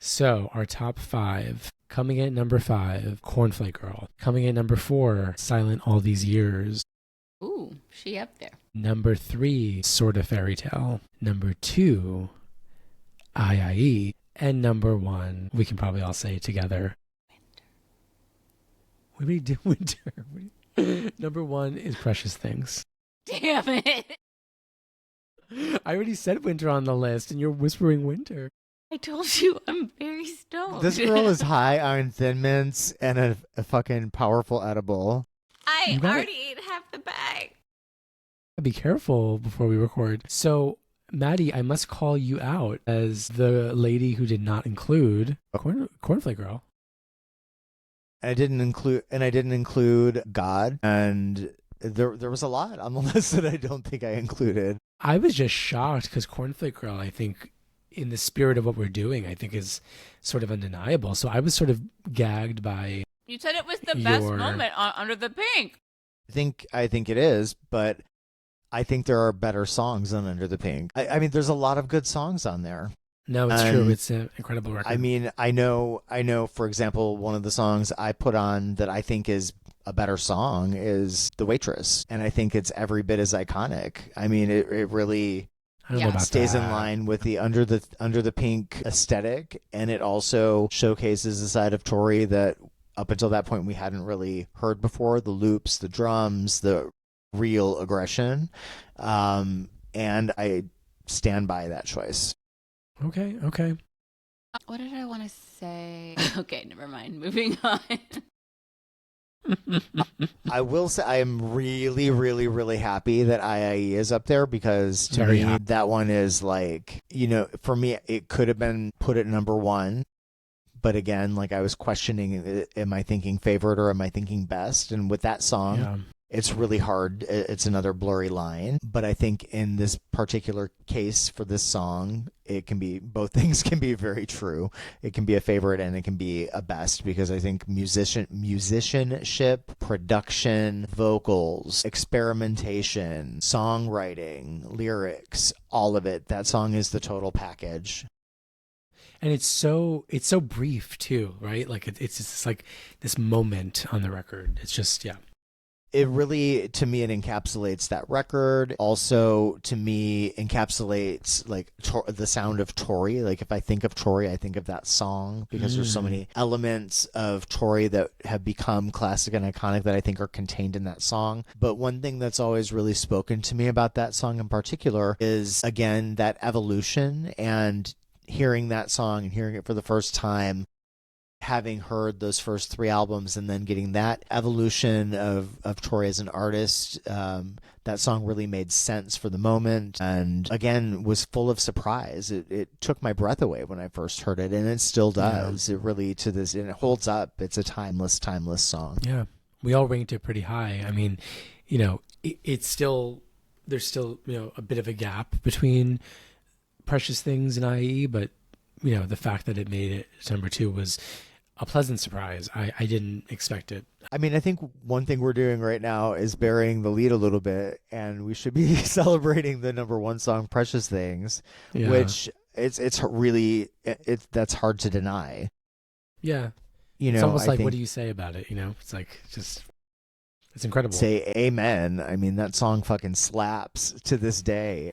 So our top 5, coming at number 5, Cornflake Girl. Coming at number 4, Silent All These Years. Ooh, she up there. Number 3, Sorta Fairy Tale. Number 2, I.I.E. And number 1, we can probably all say it together. Winter. We do Winter. Number 1 is Precious Things. Damn it. I already said Winter on the list, and you're whispering Winter. I told you I'm very stoned. This girl is high on Thin Mints and a fucking powerful edible. I already ate half the bag. Be careful before we record. So, Maddie, I must call you out as the lady who did not include Cornflake Girl. I didn't include God, and there was a lot on the list that I don't think I included. I was just shocked because Cornflake Girl, I think, in the spirit of what we're doing, I think is sort of undeniable. So I was sort of gagged by. You said it was the best moment Under the Pink. I think it is, but I think there are better songs than Under the Pink. I mean, there's a lot of good songs on there. No, it's true. It's an incredible record. I mean, I know, for example, one of the songs I put on that I think is a better song is The Waitress. And I think it's every bit as iconic. I mean, it really I don't know about stays that. in line with the Under the Pink aesthetic. And it also showcases a side of Tori that up until that point we hadn't really heard before. The loops, the drums, the real aggression. And I stand by that choice. Okay. What did I want to say? Okay, never mind. Moving on. I will say I am really, really, really happy that IIE is up there because to Very me, happy. that one is like, for me, it could have been put at number one. But again, like I was questioning, am I thinking favorite or am I thinking best? And with that song, Yeah. it's really hard. It's another blurry line. But I think in this particular case for this song, it can be, both things can be very true. It can be a favorite and it can be a best because I think musicianship, production, vocals, experimentation, songwriting, lyrics, all of it. That song is the total package. And it's so brief too, right? Like it's just like this moment on the record. It's just, yeah. It really, to me, it encapsulates that record. Also, to me, encapsulates like the sound of Tori. Like if I think of Tori, I think of that song because there's so many elements of Tori that have become classic and iconic that I think are contained in that song. But one thing that's always really spoken to me about that song in particular is, again, that evolution and hearing that song and hearing it for the first time, having heard those first three albums and then getting that evolution of Tori as an artist, that song really made sense for the moment and again was full of surprise. It took my breath away when I first heard it and it still does. It really and it holds up. It's a timeless song. Yeah. We all ranked it pretty high. I mean, it's still, there's still, a bit of a gap between Precious Things and IE, but the fact that it made it to number 2 was a pleasant surprise. I didn't expect it. I mean, I think one thing we're doing right now is burying the lead a little bit, and we should be celebrating the number 1 song, Precious Things, Yeah. which it's really, that's hard to deny. Yeah. You know, It's almost I like, think, what do you say about it? It's like, just, it's incredible. say amen. I mean, that song fucking slaps to this day.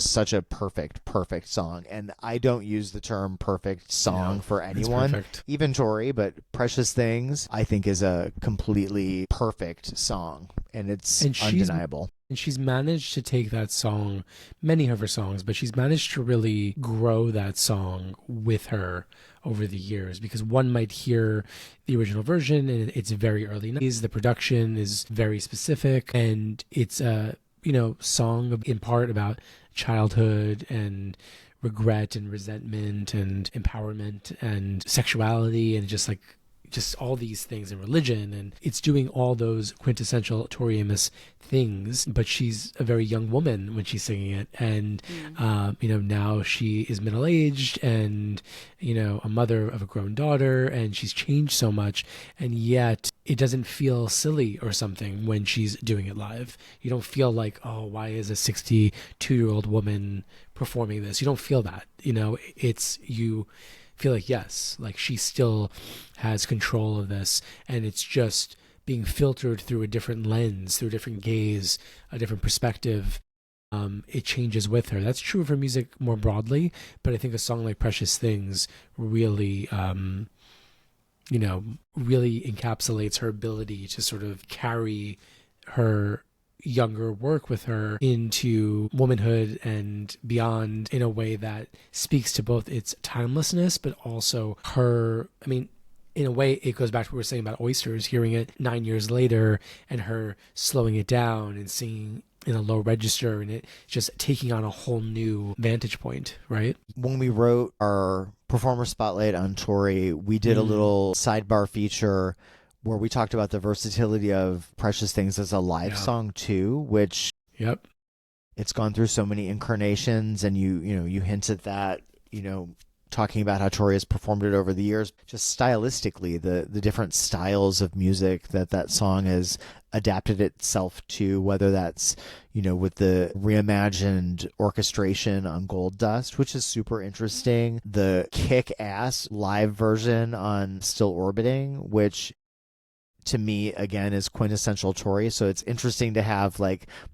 just such a perfect song. And I don't use the term perfect song for anyone, even Tori, but Precious Things I think is a completely perfect song, and it's undeniable. And she's managed to take that song, many of her songs, but she's managed to really grow that song with her over the years, because one might hear the original version and it's very early 90s. The production is very specific, and it's a, song in part about childhood and regret and resentment and empowerment and sexuality and just all these things, and religion, and it's doing all those quintessential Tori Amos things, but she's a very young woman when she's singing it, and now she is middle-aged and a mother of a grown daughter, and she's changed so much, and yet it doesn't feel silly or something when she's doing it live. You don't feel like, oh, why is a 62-year-old woman performing this? You don't feel that. You feel like, yes, like she still has control of this, and it's just being filtered through a different lens, through a different gaze, a different perspective. It changes with her. That's true of her music more broadly, but I think a song like Precious Things really really encapsulates her ability to sort of carry her younger work with her into womanhood and beyond in a way that speaks to both its timelessness, but also her, in a way, it goes back to what we were saying about Oysters, hearing it 9 years later and her slowing it down and singing in a low register, and it just taking on a whole new vantage point, right? When we wrote our performer spotlight on Tori, we did a little sidebar feature where we talked about the versatility of Precious Things as a live song too, which it's gone through so many incarnations, and you hint at that, talking about how Tori has performed it over the years, just stylistically, the different styles of music that song has adapted itself to, whether that's, with the reimagined orchestration on Gold Dust, which is super interesting, the kick-ass live version on Still Orbiting, which to me, again, is quintessential Tori. So it's interesting to have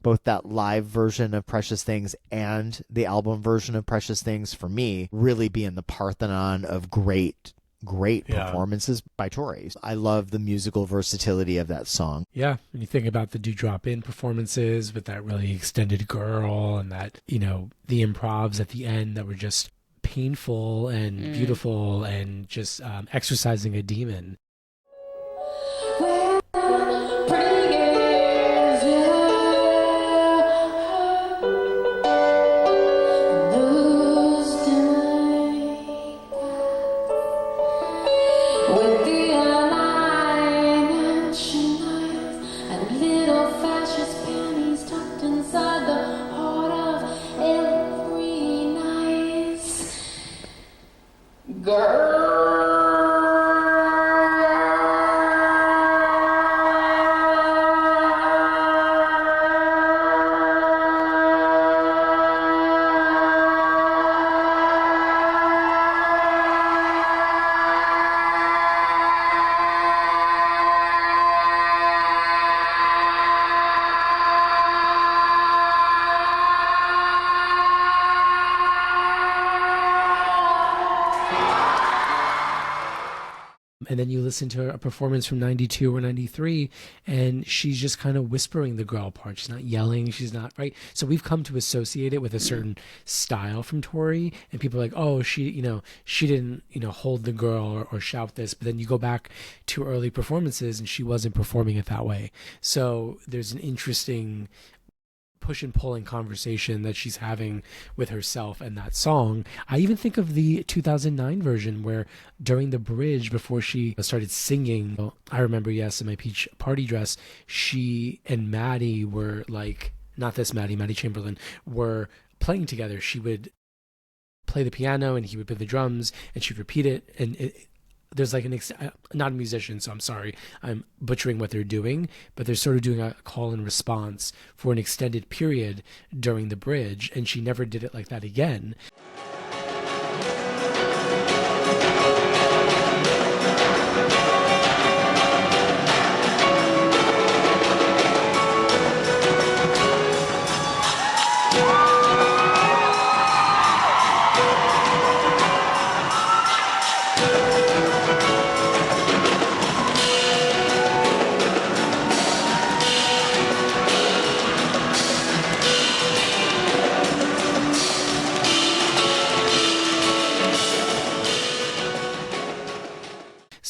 both that live version of Precious Things and the album version of Precious Things, for me, really be in the Parthenon of great performances by Tori. I love the musical versatility of that song. Yeah, when you think about the Dewdrop In performances with that really extended girl, and that, the improvs at the end that were just painful and beautiful, and just exercising a demon. And then you listen to a performance from 92 or 93, and she's just kind of whispering the girl part. She's not yelling. She's not, right? So we've come to associate it with a certain style from Tori, and people are like, oh, she didn't, hold the girl or shout this. But then you go back to early performances, and she wasn't performing it that way. So there's an interesting push and pull in conversation that she's having with herself and that song. I even think of the 2009 version where during the bridge, before she started singing, I remember, yes, in my peach party dress, she and Maddie were not this Maddie Chamberlain, were playing together. She would play the piano and he would play the drums, and she'd repeat it. And there's not a musician, so I'm sorry, I'm butchering what they're doing, but they're sort of doing a call and response for an extended period during the bridge, and she never did it like that again.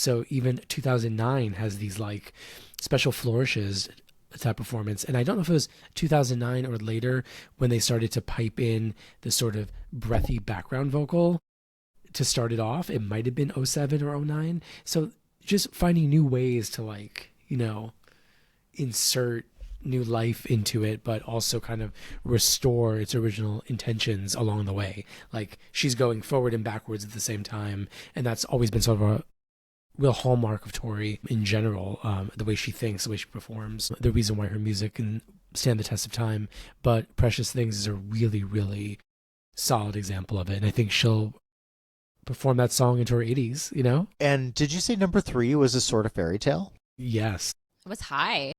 So even 2009 has these like special flourishes to that performance. And I don't know if it was 2009 or later when they started to pipe in the sort of breathy background vocal to start it off. It might have been '07 or '09. So just finding new ways to like, you know, insert new life into it, but also kind of restore its original intentions along the way. Like she's going forward and backwards at the same time. And that's always been sort of a real hallmark of Tori in general, the way she thinks, the way she performs, the reason why her music can stand the test of time. But Precious Things is a really, really solid example of it. And I think she'll perform that song into her 80s, you know? And did you say number 3 was a sort of fairy tale? Yes. It was high.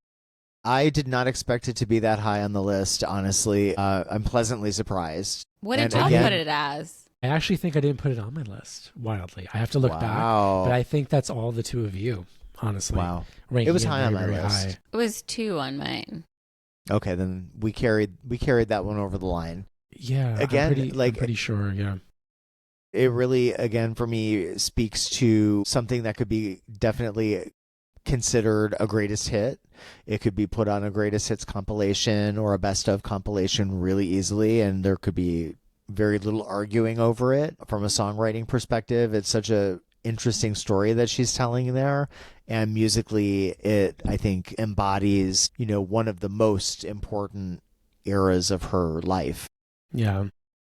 I did not expect it to be that high on the list, honestly. I'm pleasantly surprised. What did And you again- put it as? I actually think I didn't put it on my list, wildly. I have to look back. Wow. But I think that's all the two of you, honestly. Wow. Ranking It was high on my very list. high. It was 2 on mine. Okay, then we carried that one over the line. Yeah. Again, I'm pretty sure, yeah. It really, again, for me, speaks to something that could be definitely considered a greatest hit. It could be put on a greatest hits compilation or a best of compilation really easily, and there could be very little arguing over it. From a songwriting perspective, it's such a interesting story that she's telling there, and musically it, I think, embodies, you know, one of the most important eras of her life. Yeah.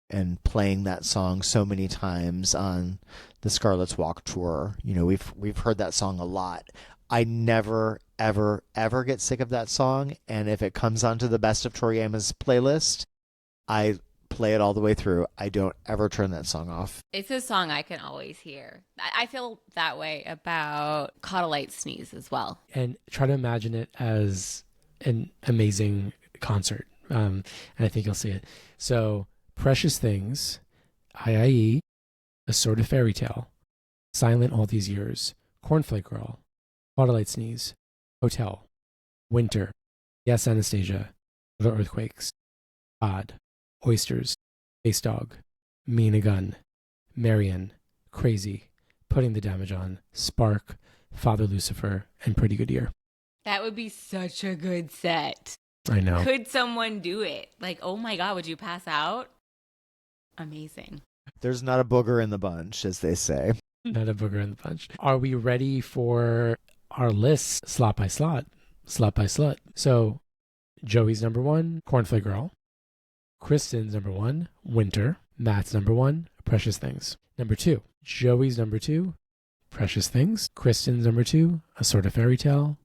And playing that song so many times on the Scarlet's Walk tour, you know, we've heard that song a lot. I never, ever, ever get sick of that song, and if it comes onto the Best of Tori Amos playlist, I play it all the way through. I don't ever turn that song off. It's a song I can always hear. I feel that way about Caudelite Sneeze as well. And try to imagine it as an amazing concert. And I think you'll see it. So, Precious Things, IIE, A Sort of Fairy Tale, Silent All These Years, Cornflake Girl, Caudelite Sneeze, Hotel, Winter, Yes Anastasia, Little Earthquakes, Odd, Oysters, Space Dog, Me and a Gun, Marion, Crazy, Putting the Damage On, Spark, Father Lucifer, and Pretty Good Year. That would be such a good set. I know. Could someone do it? Like, oh my God, would you pass out? Amazing. There's not a booger in the bunch, as they say. Not a booger in the bunch. Are we ready for our list, slot by slot, slut by slut? So, Joey's number 1, Cornflake Girl. Kristen's number 1, Winter. Matt's number 1, Precious Things. Number 2, Joey's number 2, Precious Things. Kristen's number 2, A Sort of Fairy Tale.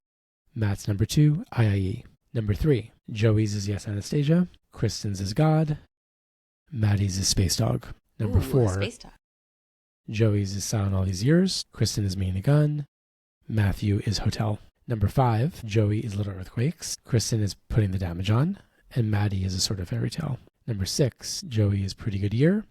Matt's number 2, IIE. Number 3, Joey's is Yes Anastasia. Kristen's is God. Maddie's is Space Dog. Number 4, Space Dog. Joey's is Silent All These Years. Kristen is Me and a Gun. Matthew is Hotel. Number 5, Joey is Little Earthquakes. Kristen is Putting the Damage On. And Maddie is A Sort of Fairy Tale. Number 6, Joey is Pretty Good Year.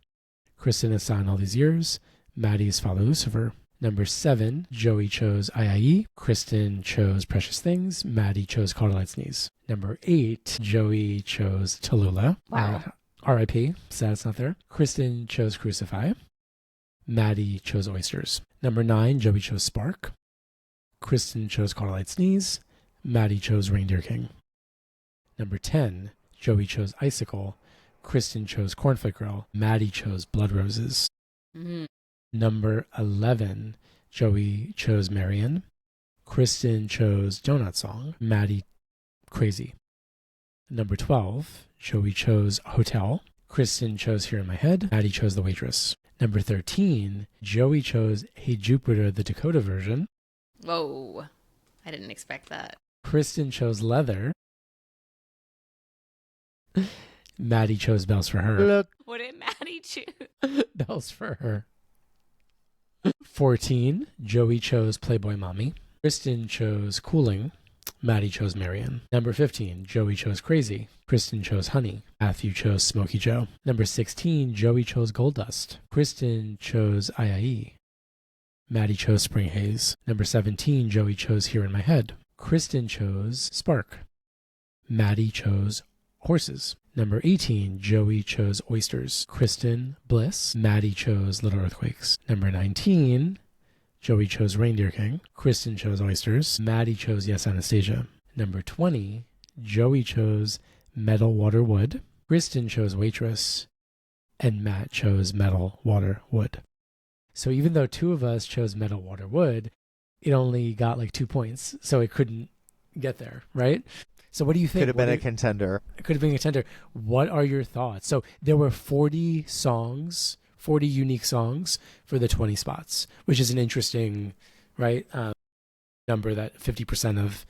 Kristen is Silent All These Years. Maddie is Father Lucifer. Number 7, Joey chose IIE. Kristen chose Precious Things. Maddie chose Caudelite Sneeze. Number 8, Joey chose Tallulah. Wow. R.I.P. Sad it's not there. Kristen chose Crucify. Maddie chose Oysters. Number 9, Joey chose Spark. Kristen chose Caudelite Sneeze. Maddie chose Reindeer King. Number 10, Joey chose Icicle. Kristen chose Cornflake Girl. Maddie chose Blood Roses. Mm-hmm. Number 11, Joey chose Marion. Kristen chose Donut Song. Maddie, Crazy. Number 12, Joey chose Hotel. Kristen chose Here in My Head. Maddie chose The Waitress. Number 13, Joey chose Hey Jupiter, the Dakota version. Whoa. I didn't expect that. Kristen chose Leather. Maddie chose Bells for Her. Look. What did Maddie choose? Bells for Her. 14, Joey chose Playboy Mommy. Kristen chose Cooling. Maddie chose Marion. Number 15, Joey chose Crazy. Kristen chose Honey. Matthew chose Smokey Joe. Number 16, Joey chose Gold Dust. Kristen chose IIE. Maddie chose Spring Haze. Number 17, Joey chose Here in My Head. Kristen chose Spark. Maddie chose Horses. Number 18, Joey chose Oysters. Kristen, Bliss. Maddie chose Little Earthquakes. Number 19, Joey chose Reindeer King. Kristen chose Oysters. Maddie chose Yes, Anastasia. Number 20, Joey chose Metal, Water, Wood. Kristen chose Waitress. And Matt chose Metal, Water, Wood. So even though two of us chose Metal, Water, Wood, it only got like 2 points. So it couldn't get there, right? So what do you think? Could have been a contender. It could have been a contender. What are your thoughts? So there were 40 songs, 40 unique songs for the 20 spots, which is an interesting, right, number that 50% of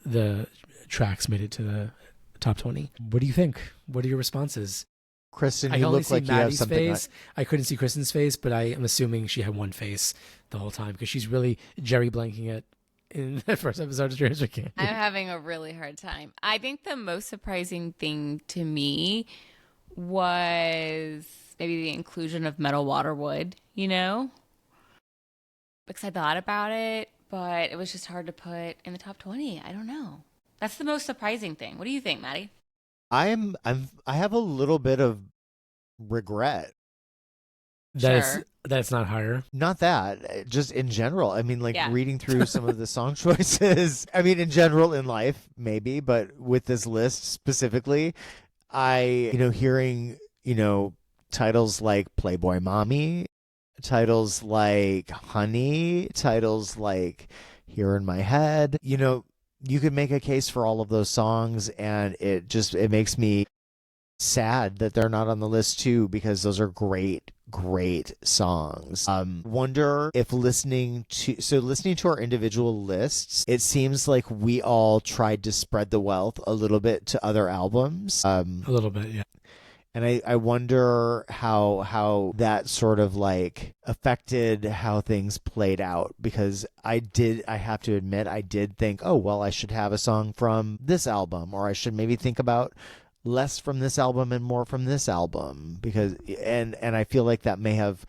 the tracks made it to the top 20. What do you think? What are your responses? Kristen, I you only look see like you have Maddie's something. face. I couldn't see Kristen's face, but I am assuming she had one face the whole time because she's really Jerry blanking it in the first episode of Stranger King. I'm having a really hard time. I think the most surprising thing to me was maybe the inclusion of Metal, Water, Wood, you know? Because I thought about it, but it was just hard to put in the top 20. I don't know. That's the most surprising thing. What do you think, Maddie? I have a little bit of regret. That's not higher. Not that, just in general. I mean, like Yeah. reading through some of the song choices. I mean, in general in life, maybe, but with this list specifically, hearing, titles like Playboy Mommy, titles like Honey, titles like Here in My Head, you could make a case for all of those songs, and it makes me sad that they're not on the list too, because those are great songs. Wonder if listening to our individual lists, it seems like we all tried to spread the wealth a little bit to other albums. A little bit, yeah. And I wonder how that sort of like affected how things played out, because I have to admit, I did think, oh, well, I should have a song from this album, or I should maybe think about less from this album and more from this album, because and I feel like that may have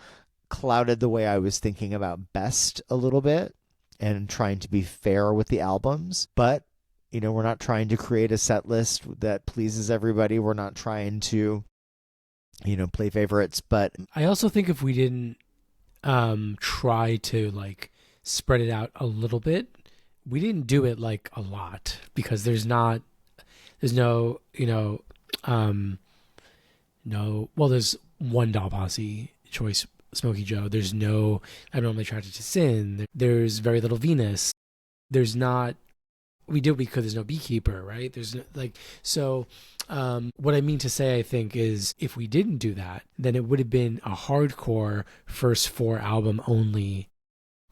clouded the way I was thinking about best a little bit and trying to be fair with the albums. But we're not trying to create a set list that pleases everybody. We're not trying to play favorites. But I also think if we didn't try to like spread it out a little bit, we didn't do it like a lot, because there's no there's one Doll Posse choice, Smokey Joe. There's no I'm Normally Attracted to Sin. There's very little Venus. There's not we do because there's no Beekeeper, right? There's no, what I mean to say, I think, is if we didn't do that, then it would have been a hardcore first 4 album only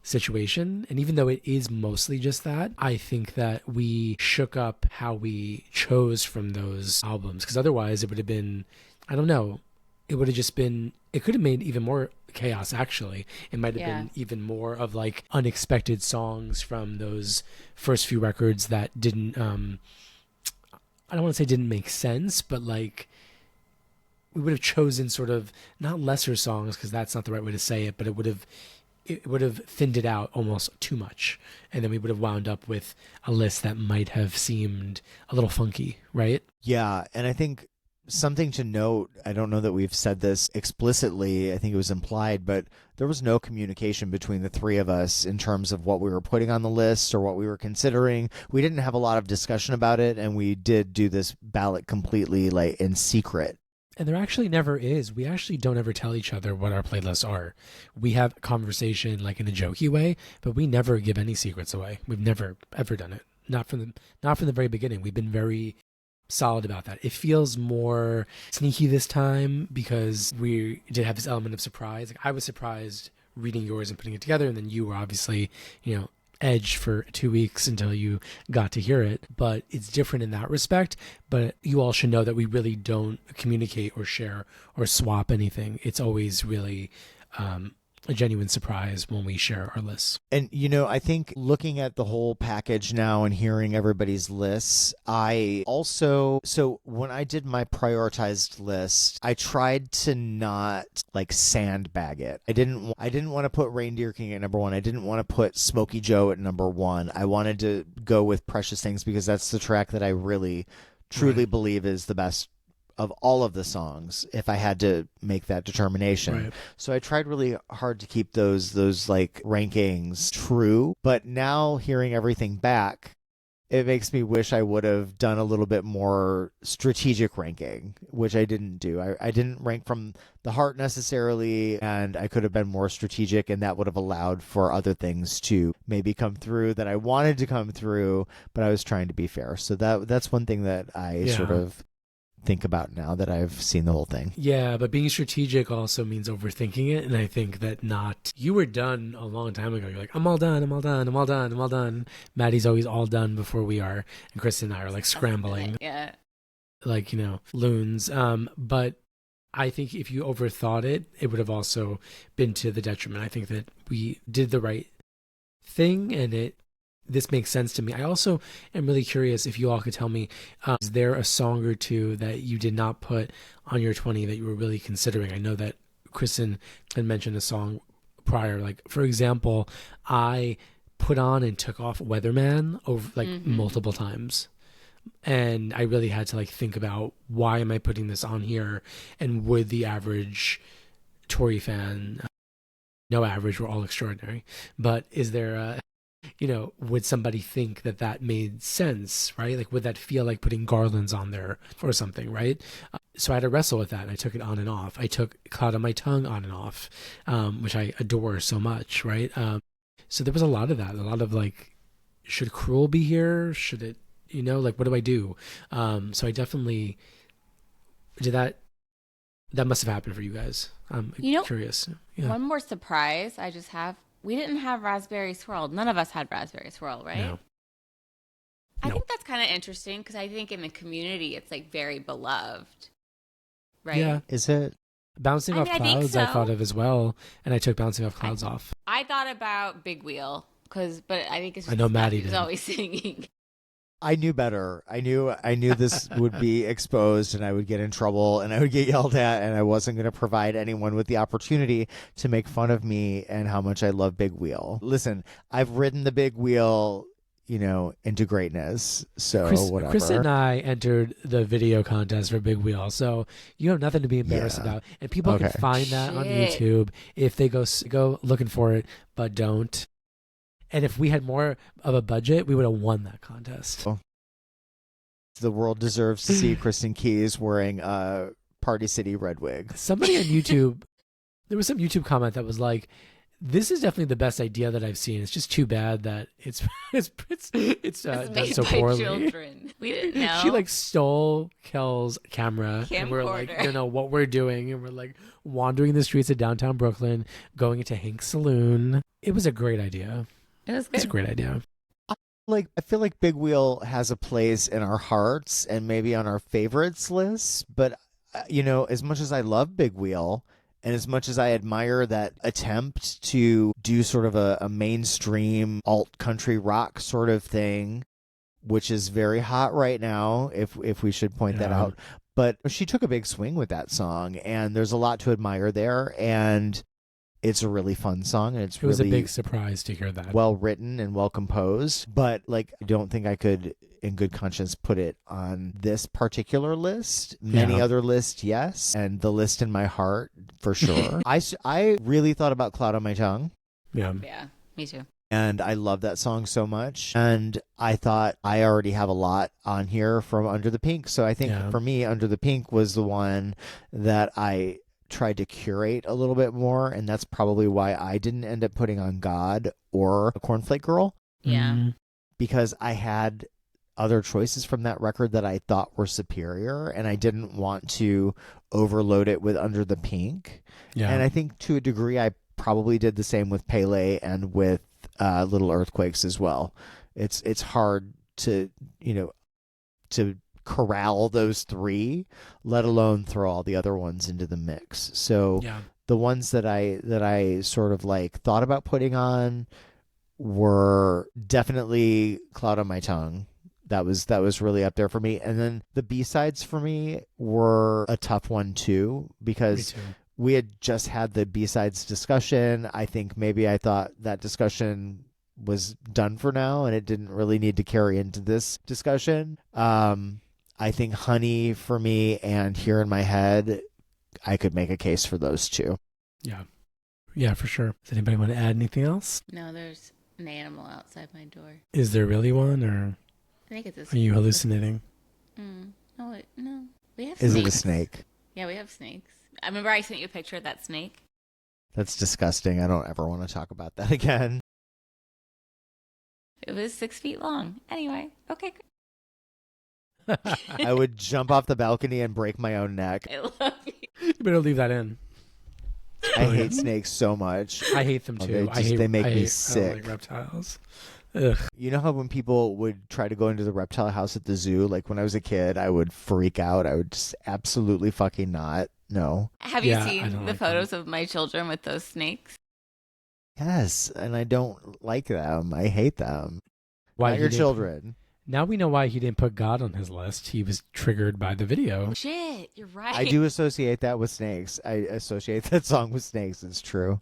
situation. And even though it is mostly just that, I think that we shook up how we chose from those albums, because otherwise it would have been, I don't know, it would have just been, it could have made even more chaos, actually. It might have been even more of like unexpected songs from those first few records that didn't, I don't want to say didn't make sense, but like we would have chosen sort of not lesser songs, because that's not the right way to say it, but it would have thinned it out almost too much. And then we would have wound up with a list that might have seemed a little funky, right? yeah, and I think something to note, I don't know that we've said this explicitly, I think it was implied, but there was no communication between the three of us in terms of what we were putting on the list or what we were considering. We didn't have a lot of discussion about it, and we did do this ballot completely like in secret. And there actually never is. We actually don't ever tell each other what our playlists are. We have conversation like in a jokey way, but we never give any secrets away. We've never ever done it. Not from the very beginning. We've been very solid about that. It feels more sneaky this time because we did have this element of surprise. Like I was surprised reading yours and putting it together, and then you were obviously, edged for 2 weeks until you got to hear it. But it's different in that respect. But you all should know that we really don't communicate or share or swap anything. It's always really a genuine surprise when we share our lists. And, I think looking at the whole package now and hearing everybody's lists, so when I did my prioritized list, I tried to not like sandbag it. I didn't want to put Reindeer King at number 1. I didn't want to put Smokey Joe at number 1. I wanted to go with Precious Things because that's the track that I really, truly believe is the best of all of the songs if I had to make that determination. Right. So I tried really hard to keep those like rankings true. But now hearing everything back, it makes me wish I would have done a little bit more strategic ranking, which I didn't do. I didn't rank from the heart necessarily, and I could have been more strategic, and that would have allowed for other things to maybe come through that I wanted to come through, but I was trying to be fair. So that's one thing that I sort of think about now that I've seen the whole thing. Yeah, but being strategic also means overthinking it, and I think that you were done a long time ago. You're like, I'm all done, I'm all done, I'm all done, I'm all done. Maddie's always all done before we are, and Kristen and I are like scrambling. Yeah. Like, loons. But I think if you overthought it, it would have also been to the detriment. I think that we did the right thing, and this makes sense to me. I also am really curious if you all could tell me, is there a song or two that you did not put on your 20 that you were really considering? I know that Kristen had mentioned a song prior. Like, for example, I put on and took off Weatherman over multiple times. And I really had to think about, why am I putting this on here? And would the average Tori fan, no average, we're all extraordinary, but is there a, would somebody think that made sense, right? Like, would that feel like putting garlands on there or something, right? So I had to wrestle with that, and I took it on and off. I took Cloud on My Tongue on and off, which I adore so much, right? So there was a lot of that, a lot of should Cruel be here? Should it, what do I do? So I definitely did that. That must have happened for you guys. I'm curious. Yeah. One more surprise I just have. We didn't have Raspberry Swirl. None of us had Raspberry Swirl, right? No. I think that's kind of interesting, because I think in the community it's very beloved, right? Yeah. Is it? Bouncing Off Clouds, so. I thought of as well, and I took Bouncing Off Clouds off. I thought about Big Wheel, but I think it's just I know Maddie was did. always singing. I knew better. I knew this would be exposed, and I would get in trouble, and I would get yelled at, and I wasn't going to provide anyone with the opportunity to make fun of me and how much I love Big Wheel. Listen, I've ridden the Big Wheel, into greatness. So whatever. Kristen and I entered the video contest for Big Wheel, so you have nothing to be embarrassed about. And people can find that on YouTube if they go looking for it, but don't. And if we had more of a budget, we would have won that contest. The world deserves to see Kristen Keys wearing a Party City red wig. Somebody on YouTube, there was some YouTube comment that was like, "This is definitely the best idea that I've seen. It's just too bad that it's done made so by poorly." children. We didn't know. She stole Kel's camera, and we're don't know what we're doing, and we're wandering the streets of downtown Brooklyn, going into Hank's Saloon. It was a great idea. It was good. It's a great idea. I feel like Big Wheel has a place in our hearts and maybe on our favorites list, but as much as I love Big Wheel and as much as I admire that attempt to do sort of a mainstream alt country rock sort of thing, which is very hot right now, if we should point that out, but she took a big swing with that song, and there's a lot to admire there, and it's a really fun song, and it was really a big surprise to hear that. Well written and well composed, but I don't think I could in good conscience put it on this particular list. Many other lists, yes, and the list in my heart for sure. I really thought about Cloud on My Tongue. Yeah, me too. And I love that song so much. And I thought I already have a lot on here from Under the Pink. So I think for me, Under the Pink was the one that I tried to curate a little bit more, and that's probably why I didn't end up putting on God or a Cornflake Girl. Yeah. Because I had other choices from that record that I thought were superior, and I didn't want to overload it with Under the Pink. Yeah. And I think to a degree I probably did the same with Pele and with Little Earthquakes as well. It's hard to corral those three, let alone throw all the other ones into the mix. So the ones that I sort of thought about putting on were definitely Cloud on My Tongue. That was really up there for me. And then the B-sides for me were a tough one too, because we had just had the B-sides discussion. I think maybe I thought that discussion was done for now, and it didn't really need to carry into this discussion. I think Honey for me and Here in My Head, I could make a case for those two. Yeah. Yeah, for sure. Does anybody want to add anything else? No, there's an animal outside my door. Is there really one, or I think it's a are snake. you hallucinating? No. We have Is snakes. it a snake? Yeah, we have snakes. I remember I sent you a picture of that snake. That's disgusting. I don't ever want to talk about that again. It was 6 feet long. Anyway, okay. I would jump off the balcony and break my own neck. I love you. You better leave that in. I hate snakes so much. I hate them too. They make me I don't sick. like reptiles. Ugh. You know how when people would try to go into the reptile house at the zoo, like when I was a kid, I would freak out. I would just absolutely fucking not. No. Have you Yeah, I seen don't the like photos of my children with those snakes? Yes, and I don't like them. I hate them. Why Not he your didn't- children. Now we know why he didn't put God on his list. He was triggered by the video. Shit, you're right. I do associate that with snakes. I associate that song with snakes. It's true.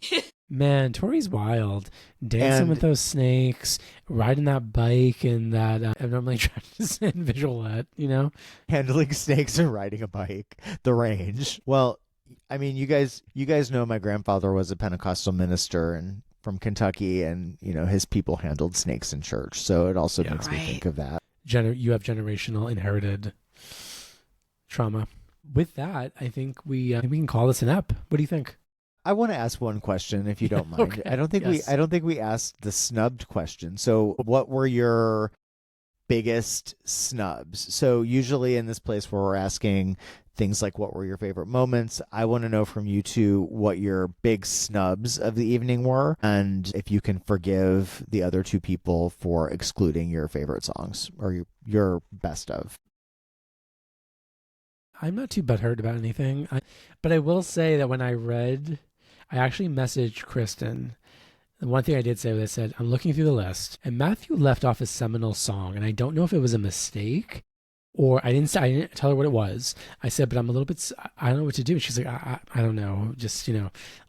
Man, Tori's wild. Dancing And- with those snakes, riding that bike, and that abnormally attractive visualette, you know? Handling snakes and riding a bike. The range. Well, I mean, you guys know my grandfather was a Pentecostal minister and from Kentucky, and his people handled snakes in church. So it also Yeah. makes me Right. think of that. You have generational inherited trauma. With that, I think we can call this an ep. What do you think? I want to ask one question, if you don't mind. Okay. I don't think we asked the snubbed question. So, what were your biggest snubs? So, usually in this place where we're asking things like what were your favorite moments, I want to know from you two what your big snubs of the evening were, and if you can forgive the other two people for excluding your favorite songs or your best of. I'm not too butthurt about anything, but I will say that when I actually messaged Kristen. The one thing I did say was I said, I'm looking through the list, and Matthew left off a seminal song, and I don't know if it was a mistake or I didn't tell her what it was. I said, but I'm a little bit, I don't know what to do. She's like, I don't know, just,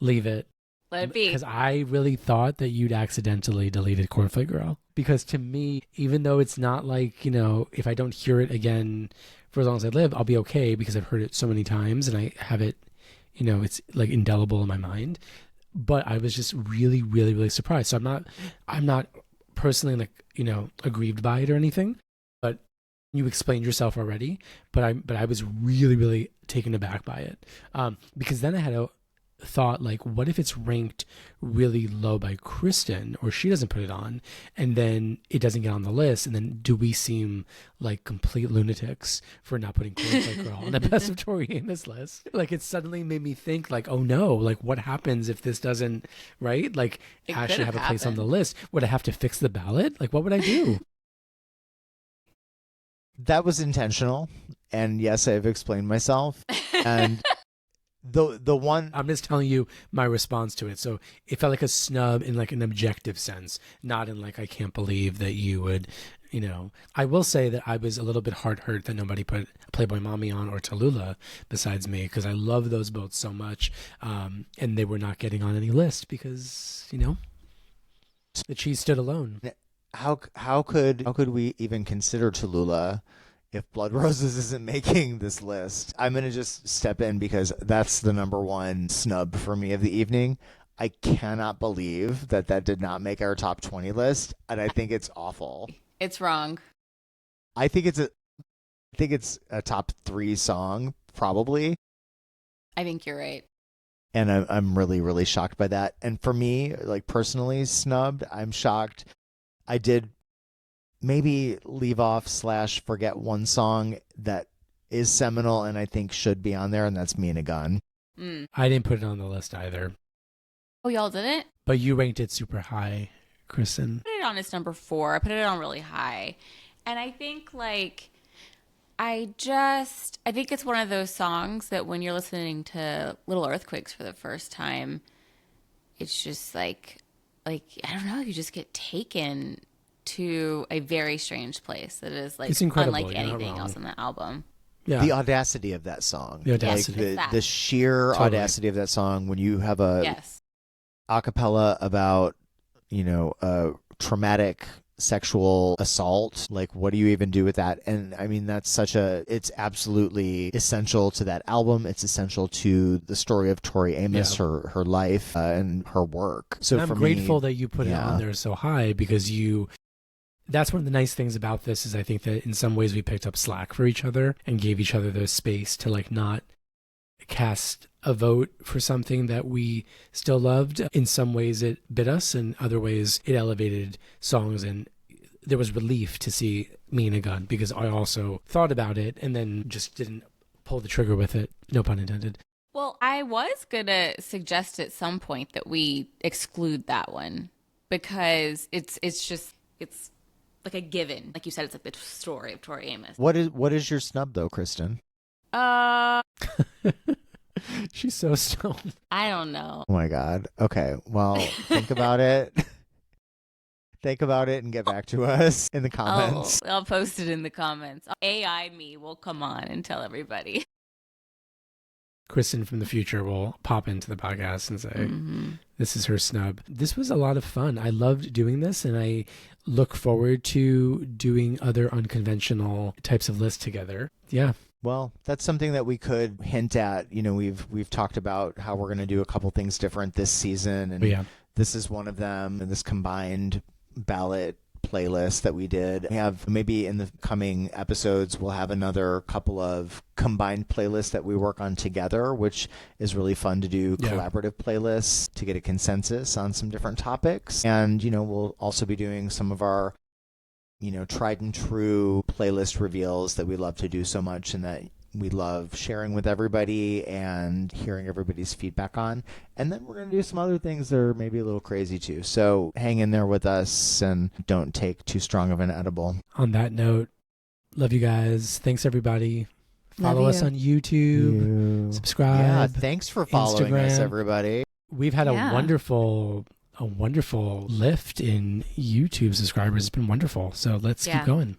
leave it. Let it be. Because I really thought that you'd accidentally deleted Cornflake Girl. Because to me, even though it's not like, if I don't hear it again for as long as I live, I'll be okay because I've heard it so many times and I have it, it's like indelible in my mind. But I was just really, really, really surprised. So I'm not personally like, aggrieved by it or anything, but you explained yourself already, but I was really, really taken aback by it. Because then I had a thought, like, what if it's ranked really low by Kristen, or she doesn't put it on, and then it doesn't get on the list, and then do we seem like complete lunatics for not putting Cornflake Girl on the best of Tori Amos list? Like, it suddenly made me think, like, oh no, like, what happens if this doesn't, right? Like, It actually could have have a place on the happened. list? Would I have to fix the ballot? Like, what would I do? That was intentional, and yes, I've explained myself. And the one I'm just telling you my response to it. So it felt like a snub in like an objective sense, not in like, I can't believe that you would, I will say that I was a little bit hard hurt that nobody put Playboy Mommy on or Tallulah besides me, because I love those both so much. And they were not getting on any list because, the cheese stood alone. how could we even consider Tallulah if Blood Roses isn't making this list? I'm going to just step in because that's the number one snub for me of the evening. I cannot believe that did not make our top 20 list, and I think it's awful. It's wrong. I think it's a top 3 song probably, I think you're right. and I'm really, really shocked by that. And for me, like personally snubbed, I'm shocked. I did maybe leave off / forget one song that is seminal and I think should be on there, and that's Me and a Gun. I didn't put it on the list either, Oh, y'all didn't? but you ranked it super high, Kristen. I put it on as number 4. I put it on really high. And I think I think it's one of those songs that when you're listening to Little Earthquakes for the first time, it's just like I don't know, you just get taken to a very strange place that is like It's incredible, unlike you're not anything wrong. else on the album. Yeah. The audacity of that song. The audacity. Like Yes. the sheer Totally. audacity of that song when you have a Yes. a cappella about, a traumatic sexual assault. Like, what do you even do with that? And I mean, it's absolutely essential to that album. It's essential to the story of Tori Amos, her life, and her work. So I'm grateful that you put it on there so high, because that's one of the nice things about this is I think that in some ways we picked up slack for each other and gave each other the space to like not cast a vote for something that we still loved. In some ways it bit us, and other ways it elevated songs, and there was relief to see Me and a Gun, because I also thought about it and then just didn't pull the trigger with it. No pun intended. Well, I was going to suggest at some point that we exclude that one, because it's like a given. Like you said, it's like the story of Tori Amos. What is your snub though, Kristen? She's so stoned. I don't know. Oh my God. Okay. Well, think about it. Think about it and get back to us in the comments. I'll post it in the comments. AI me will come on and tell everybody. Kristen from the future will pop into the podcast and say, this is her snub. This was a lot of fun. I loved doing this, and I look forward to doing other unconventional types of lists together. Yeah. Well, that's something that we could hint at. You know, we've talked about how we're going to do a couple things different this season, and this is one of them, and this combined ballot playlist that we did. We have maybe in the coming episodes, we'll have another couple of combined playlists that we work on together, which is really fun to do, collaborative playlists to get a consensus on some different topics. And, you know, we'll also be doing some of our, you know, tried and true playlist reveals that we love to do so much and that we love sharing with everybody and hearing everybody's feedback on. And then we're going to do some other things that are maybe a little crazy too. So hang in there with us and don't take too strong of an edible. On that note, love you guys. Thanks, everybody. Follow us on YouTube. Subscribe. Yeah, thanks for following us, everybody. We've had a wonderful lift in YouTube subscribers. It's been wonderful. So let's keep going.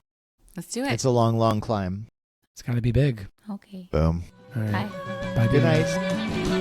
Let's do it. It's a long, long climb. It's got to be big. Okay. Boom. All right. Bye. Bye. Good night.